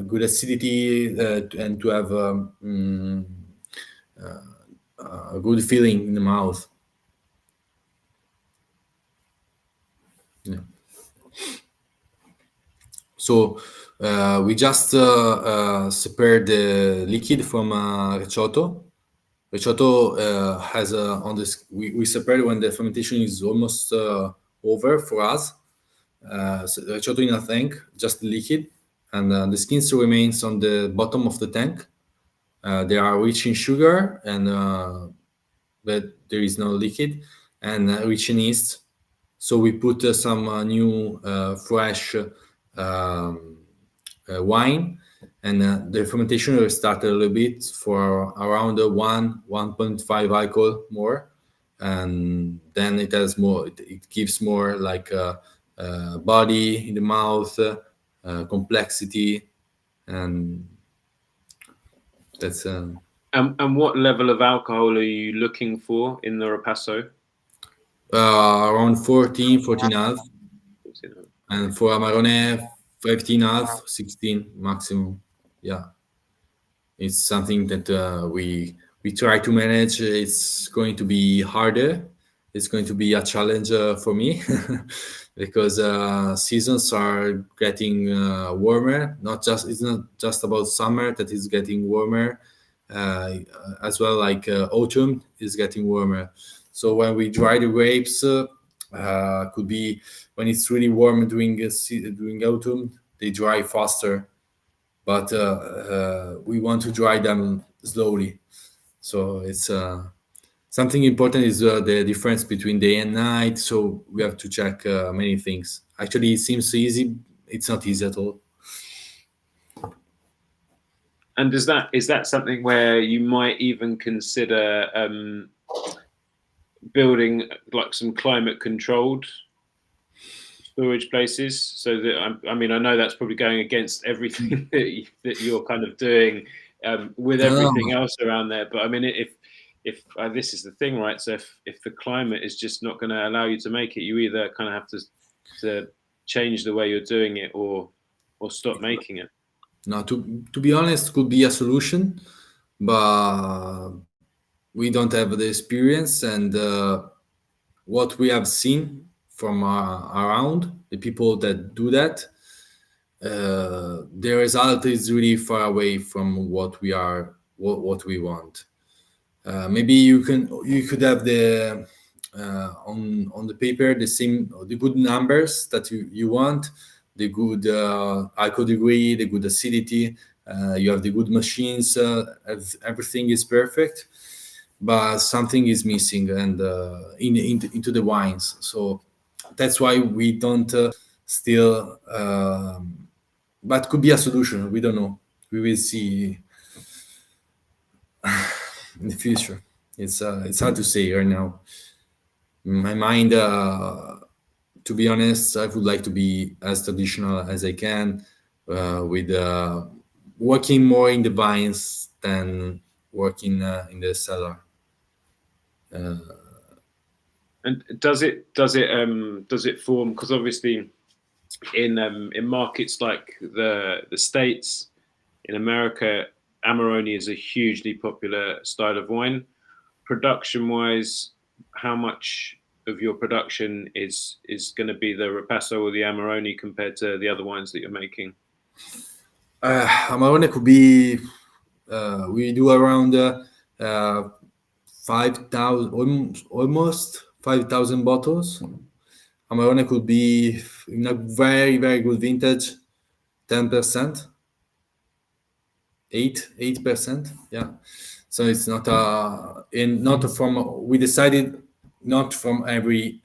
Speaker 2: good acidity, and to have a good feeling in the mouth. Yeah. So we just separate the liquid from recioto. Recioto has on this we separate when the fermentation is almost over for us. So recioto in a tank, just liquid, and the skin still remains on the bottom of the tank. They are rich in sugar, and but there is no liquid, and rich in yeast. So we put some new fresh um, wine, and the fermentation will start a little bit for around 1.5 alcohol more, and then it has more. It gives more like body in the mouth, complexity, and that's
Speaker 1: And what level of alcohol are you looking for in the Ripasso?
Speaker 2: around 14.5, and for Amarone 15.5, 16 maximum. Yeah, it's something that we try to manage. It's going to be harder. It's going to be a challenge for me because seasons are getting warmer. Not just It's not just about summer that is getting warmer, uh, as well like autumn is getting warmer. So when we dry the grapes, could be when it's really warm during autumn, they dry faster, but we want to dry them slowly. So it's something important is the difference between day and night. So we have to check many things. Actually, it seems easy. It's not easy at all.
Speaker 1: And is that something where you might even consider building like some climate controlled storage places? So that I mean, I know that's probably going against everything that you're kind of doing with
Speaker 2: No,
Speaker 1: everything else around there. But I mean, if this is the thing, right? So if the climate is just not going to allow you to make it, you either kind of have to change the way you're doing it or stop making it.
Speaker 2: no. To be honest, could be a solution, but we don't have the experience, and what we have seen from around the people that do that, the result is really far away from what we want. Maybe you could have the on the paper the good numbers that you want, the good alcohol degree, the good acidity. You have the good machines. Everything is perfect, but something is missing, and into the wines. So that's why we don't still. But could be a solution. We don't know. We will see in the future. It's hard to say right now. In my mind, to be honest, I would like to be as traditional as I can, with working more in the vines than working in the cellar.
Speaker 1: And does it form? Because obviously, in markets like the States, in America, Amarone is a hugely popular style of wine. Production wise, how much of your production is going to be the Ripasso or the Amarone compared to the other wines that you're making?
Speaker 2: Amarone could be we do around 5,000, almost 5,000 bottles. Amarone could be in a very very good vintage, 10%, 8%. Yeah. So it's not not from we decided not from every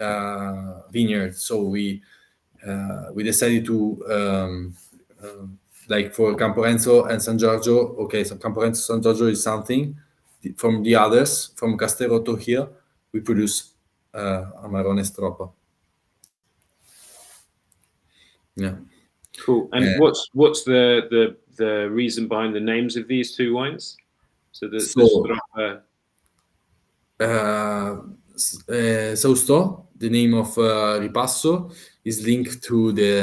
Speaker 2: vineyard. So we decided to like for Camporenzo and San Giorgio. Okay, so Camporenzo San Giorgio is something from the others. From Casterotto here, we produce Amarone Stroppa. Yeah.
Speaker 1: Cool. And what's the reason behind the names of these two wines? So the
Speaker 2: So
Speaker 1: Stroppa.
Speaker 2: Sausto, the name of Ripasso, is linked to the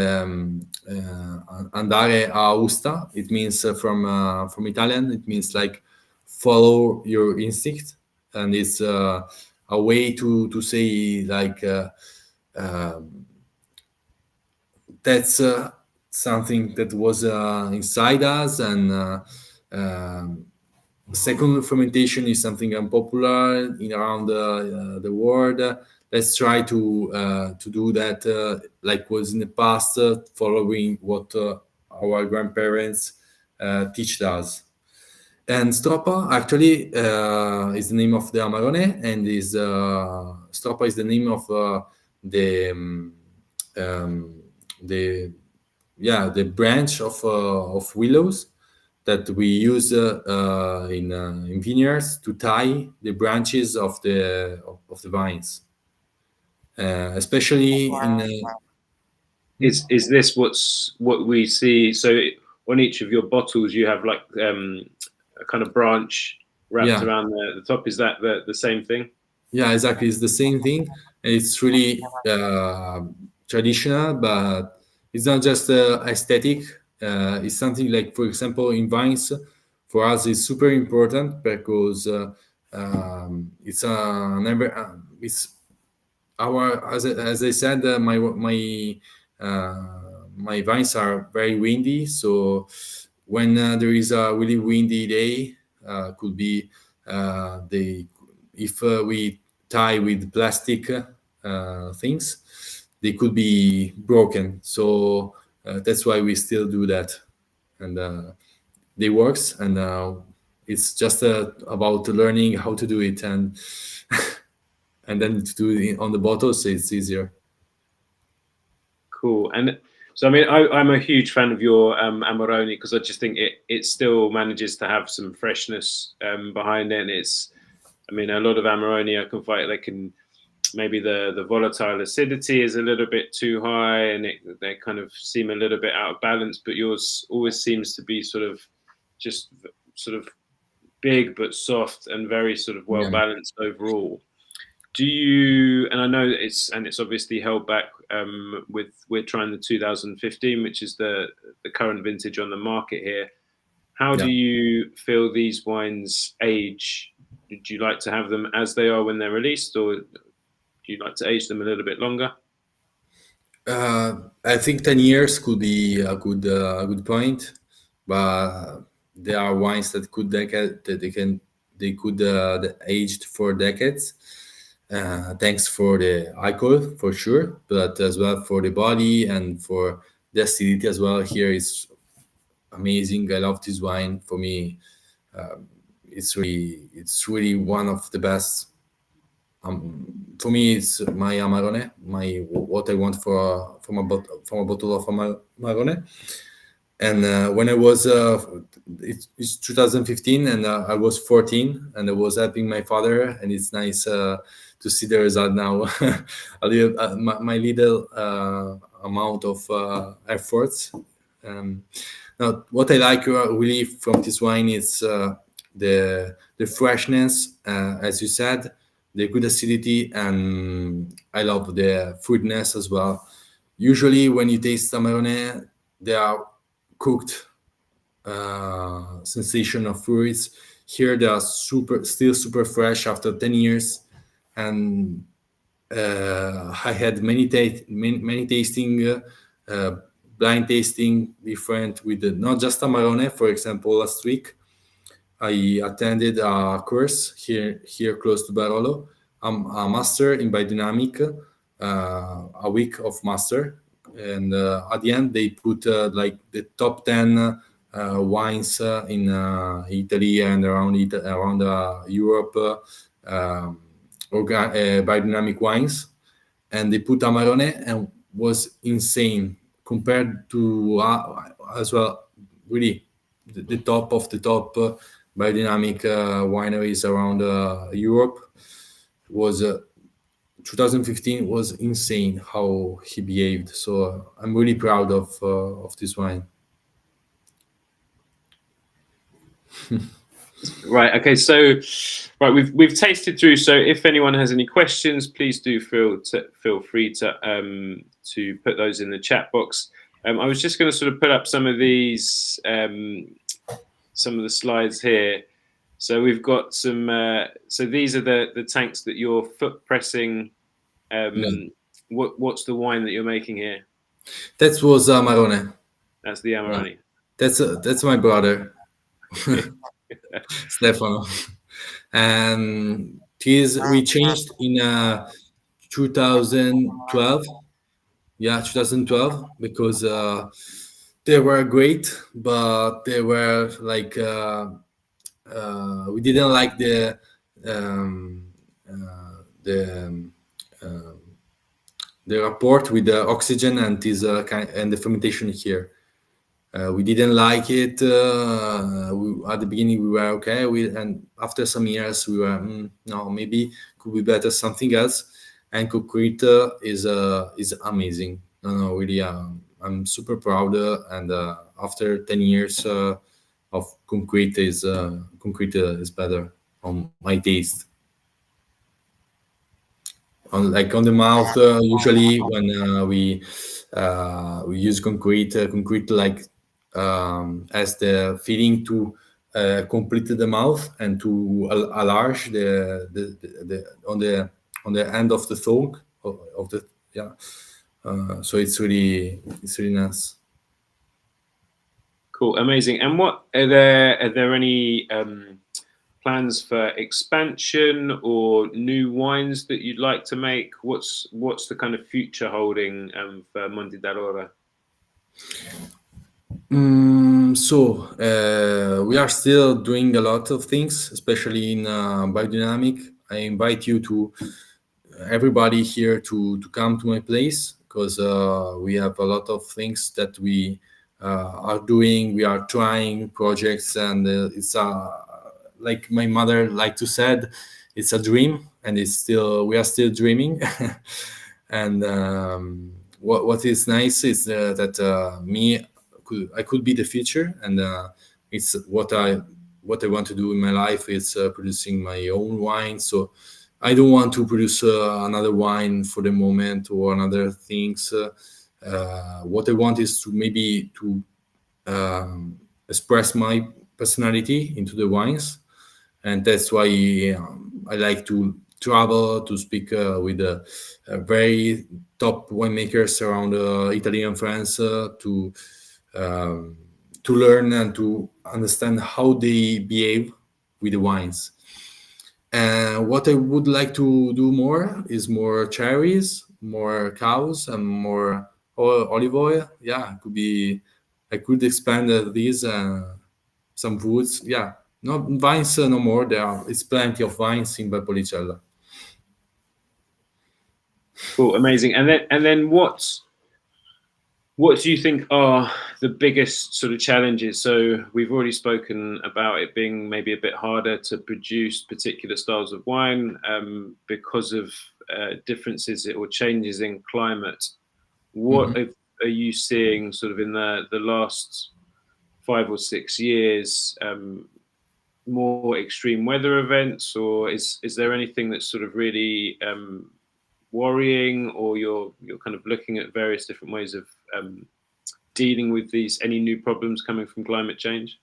Speaker 2: andare a usta. It means from Italian. It means like follow your instinct, and it's a way to say like that's something that was inside us, and um, second fermentation is something unpopular in around the world. Let's try to do that like was in the past, following what our grandparents teach us. And Stroppa actually is the name of the Amarone, and is Stroppa is the name of the um, the the branch of willows that we use in vineyards to tie the branches of the vines, especially in
Speaker 1: Is this what we see? So on each of your bottles, you have like a kind of branch wrapped
Speaker 2: yeah.
Speaker 1: around the top. Is that the same thing?
Speaker 2: Yeah, exactly. It's the same thing. And it's really traditional, but it's not just aesthetic. It's something like, for example, in vines, for us, it's super important because it's never. It's our as I said, my vines are very windy. So when there is a really windy day, could be they if we tie with plastic things, they could be broken. So that's why we still do that, and they works. And it's just about learning how to do it, and and then to do it on the bottles, it's easier.
Speaker 1: Cool. And so, I mean, I'm a huge fan of your Amarone because I just think it still manages to have some freshness behind it. And it's, I mean, a lot of Amarone I can fight. They can maybe the volatile acidity is a little bit too high, and they kind of seem a little bit out of balance. But yours always seems to be just sort of big but soft and very sort of well
Speaker 2: Yeah.
Speaker 1: balanced overall. Do you, and I know it's obviously held back with we're trying the 2015, which is the current vintage on the market here. How do
Speaker 2: Yeah.
Speaker 1: you feel these wines age? Do you like to have them as they are when they're released, or do you like to age them a little bit longer?
Speaker 2: I think 10 years could be a good point, but there are wines that could decade that they could aged for decades. Thanks for the alcohol for sure, but as well for the body and for the acidity as well. Here is amazing. I love this wine. For me, it's really one of the best. For me, it's my Amarone, my what I want for from a bottle of Amarone. And when I was it's 2015, and I was 14, and I was helping my father, and it's nice to see the result now. My little amount of efforts. Um, Now, what I like really from this wine is the freshness, as you said, the good acidity, and I love the fruitness as well. Usually, when you taste Amarone, they are cooked sensation of fruits. Here, they are still super fresh after 10 years, and I had many tasting, blind tasting, different with not just Amarone. For example, last week I attended a course here close to Barolo. I'm a master in biodynamic, a week of master, and at the end they put like the top 10 wines in Italy and around Europe, biodynamic wines, and they put Amarone, and was insane compared to as well, really the top of the top biodynamic wineries around Europe. Was 2015 was insane how he behaved. So I'm really proud of this wine.
Speaker 1: Right. Okay. So, right, we've tasted through. So, if anyone has any questions, please do feel free to put those in the chat box. I was just going to sort of put up some of these some of the slides here. So we've got some. So these are the tanks that you're foot pressing.
Speaker 2: Yeah.
Speaker 1: What's the wine that you're making here?
Speaker 2: That was Amarone.
Speaker 1: That's the
Speaker 2: Yeah.
Speaker 1: Amarone.
Speaker 2: That's my brother, Stefano. And this we changed in 2012. Yeah, 2012, because they were great, but they were like we didn't like um, the the rapport with the oxygen and this and the fermentation here. We didn't like it. At the beginning, we were okay. And after some years, we were no, maybe could be better something else. And concrete is amazing. No, no, really, I'm super proud. And after 10 years of concrete is better on my taste. On the mouth, usually when we use concrete like as the feeling to complete the mouth and to enlarge on the end of the throat of the, yeah. So it's really nice.
Speaker 1: Cool, amazing. And what are there any plans for expansion or new wines that you'd like to make? What's the kind of future holding for Monte dall'Ora?
Speaker 2: We are still doing a lot of things, especially in biodynamic. I invite you to everybody here to come to my place, because we have a lot of things that we are doing. We are trying projects, and it's like my mother like to said, it's a dream, and it's still we are still dreaming. And what is nice is that I could be the future, and it's what I want to do in my life is producing my own wine. So I don't want to produce another wine for the moment or another things. What I want is to maybe to express my personality into the wines, and that's why I like to travel to speak with very top winemakers around Italy and France um, to learn and to understand how they behave with the wines. And what I would like to do more is more cherries, more cows, and more olive oil. Yeah, could be. I could expand these some woods. Yeah, no vines no more. There are it's plenty of vines in Valpolicella.
Speaker 1: Cool, amazing. And then what do you think are the biggest sort of challenges? So we've already spoken about it being maybe a bit harder to produce particular styles of wine because of differences or changes in climate. What
Speaker 2: Mhm.
Speaker 1: are you seeing sort of in the last 5 or 6 years? More extreme weather events, or is there anything that's sort of really worrying, or you're kind of looking at various different ways of dealing with these any new problems coming from climate change?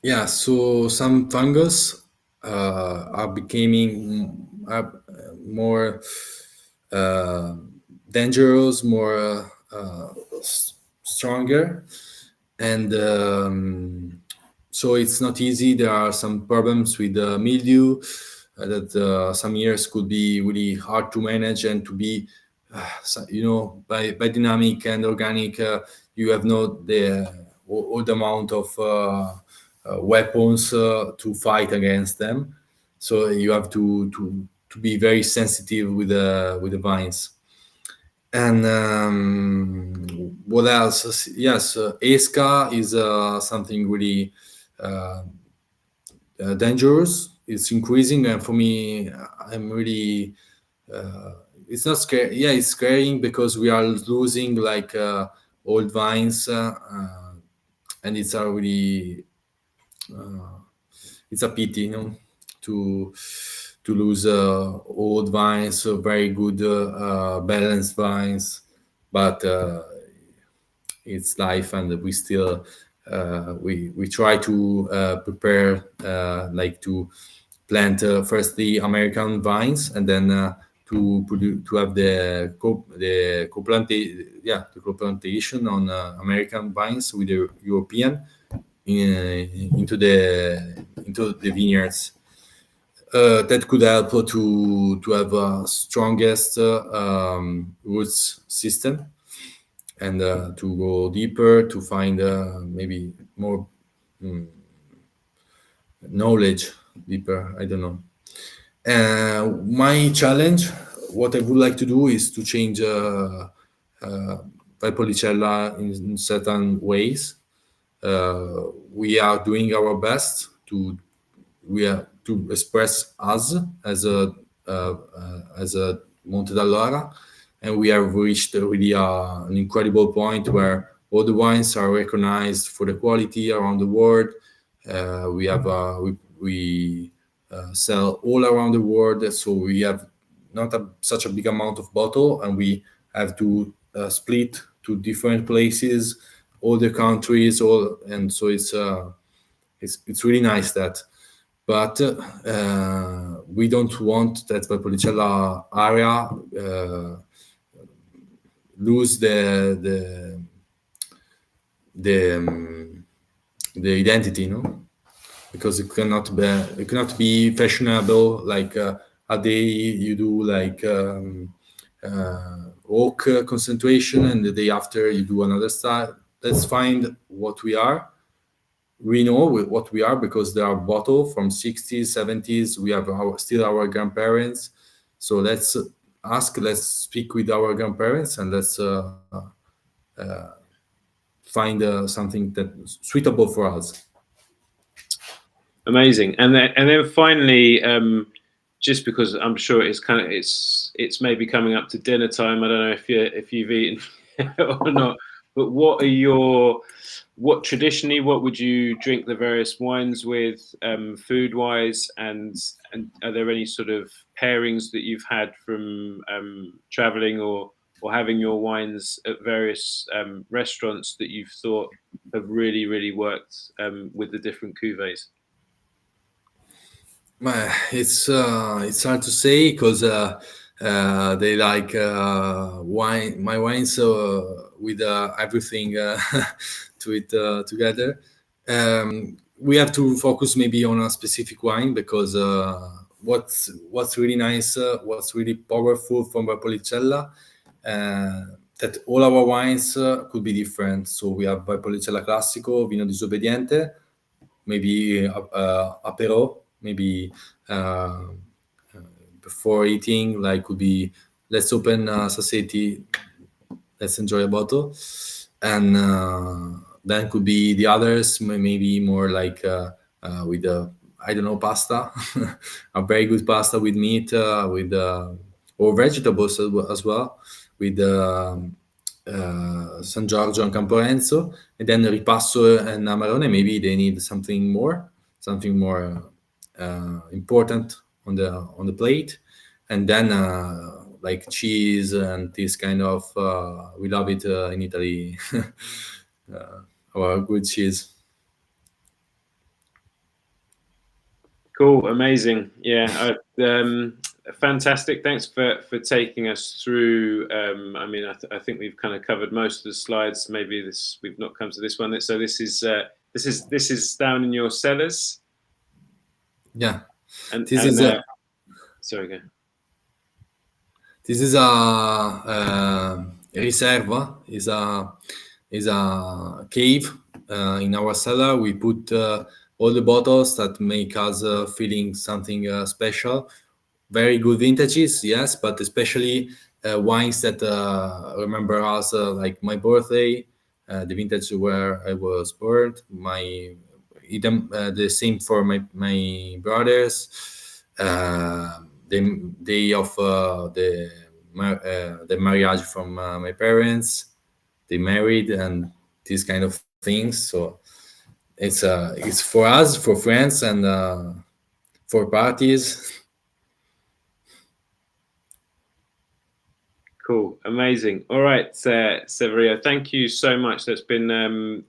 Speaker 2: Yeah, so some fungus are becoming more uh, dangerous, more stronger, and so it's not easy. There are some problems with the mildew that some years could be really hard to manage and to be, by dynamic and organic. You have not the all the amount of weapons to fight against them. So you have to be very sensitive with the vines. And what else? Yes, ESCA is something really uh, dangerous. It's increasing, and for me, I'm really. Uh, it's not scary. Yeah, it's scaring because we are losing like old vines, and it's already it's a pity, to to lose old vines, very good balanced vines, but it's life, and we still we try to prepare like to plant first the American vines, and then to produce, to have the co-plantation on American vines with the European into the vineyards. That could help to have a strongest roots system, and to go deeper, to find maybe more knowledge deeper. I don't know. My challenge, what I would like to do, is to change Valpolicella in certain ways. We are doing our best to express us as a Monte dall'Ora, and we have reached really an incredible point where all the wines are recognized for the quality around the world. We sell all around the world, so we have not such a big amount of bottle, and we have to split to different places, all the countries, and so it's really nice that. But we don't want that Valpolicella area lose the identity, no? Because it cannot be fashionable, like a day you do like oak concentration, and the day after you do another style. Let's find what we are. We know what we are because there are bottles from 60s, 70s. We have still our grandparents. So let's speak with our grandparents, and let's find something that's suitable for us.
Speaker 1: Amazing. And then finally, just because I'm sure it's maybe coming up to dinner time. I don't know if you've eaten or not, but what traditionally, what would you drink the various wines with, food wise, and are there any sort of pairings that you've had from traveling or having your wines at various restaurants that you've thought have really, really worked with the different cuvées?
Speaker 2: It's hard to say because they like wine. My wines with everything to it together. We have to focus maybe on a specific wine because what's really nice, what's really powerful from Valpolicella, that all our wines could be different. So we have Valpolicella Classico, Vino Disobbediente, maybe Apero, maybe before eating, like could be let's open a sassetti, let's enjoy a bottle, and then could be the others, maybe more like with I don't know, pasta, a very good pasta with meat, with or vegetables as well, with San Giorgio and Camporenzo, and then Ripasso and Amarone. Maybe they need something more important on the plate, and then like cheese and this kind of we love it in Italy, our good cheese.
Speaker 1: Cool, amazing. Yeah, fantastic. Thanks for taking us through. I mean, I think we've kind of covered most of the slides. Maybe we've not come to this one. So this is down in your cellars.
Speaker 2: Yeah,
Speaker 1: and
Speaker 2: this is
Speaker 1: sorry, go.
Speaker 2: This is a riserva. Is a cave in our cellar. We put all the bottles that make us feeling something special. Very good vintages, yes, but especially wines that remember us, like my birthday, the vintage where I was born. The same for my brothers. The day of the marriage from my parents. They married and these kind of things. So it's for us, for friends, and for parties.
Speaker 1: Cool, amazing. All right, Severio, thank you so much. That's been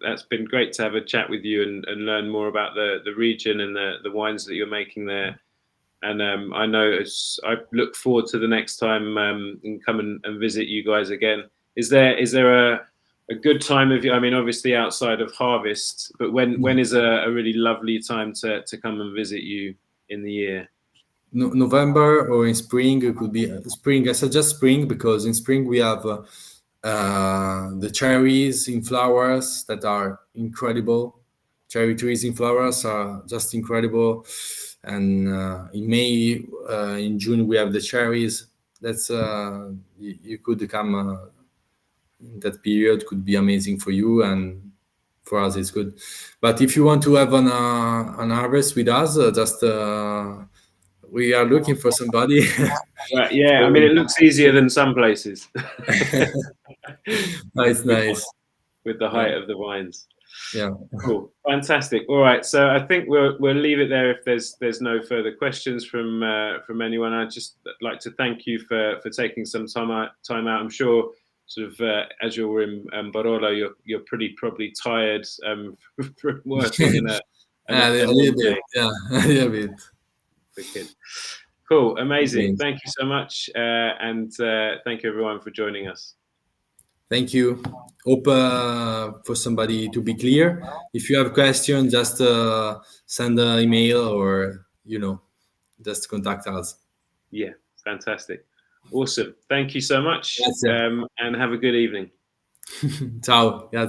Speaker 1: great to have a chat with you and learn more about the region and the wines that you're making there. And I know I look forward to the next time and come and visit you guys again. Is there a good time of year? I mean, obviously outside of harvest, but when is a really lovely time to come and visit you in the year?
Speaker 2: November or in spring. It could be spring. I suggest spring because in spring we have the cherries in flowers that are incredible. Cherry trees in flowers are just incredible. And in May, in June we have the cherries. That's you could come in that period. Could be amazing for you, and for us it's good. But if you want to have an harvest with us, just we are looking for somebody.
Speaker 1: Right, yeah, I mean, it looks easier than some places.
Speaker 2: Nice, nice.
Speaker 1: With the height of the vines.
Speaker 2: Yeah.
Speaker 1: Cool, fantastic. All right, so I think we'll leave it there if there's no further questions from anyone. I'd just like to thank you for taking some time out. I'm sure, sort of as you're in Barolo, you're probably tired from working in a
Speaker 2: little bit. Yeah, a little bit.
Speaker 1: Wicked. Cool, amazing.
Speaker 2: Thanks.
Speaker 1: Thank you so much, and thank you everyone for joining us.
Speaker 2: Thank you. Hope for somebody to be clear. If you have questions, just send an email or just contact us.
Speaker 1: Yeah, fantastic, awesome. Thank you so much, and have a good evening.
Speaker 2: Ciao. Grazie.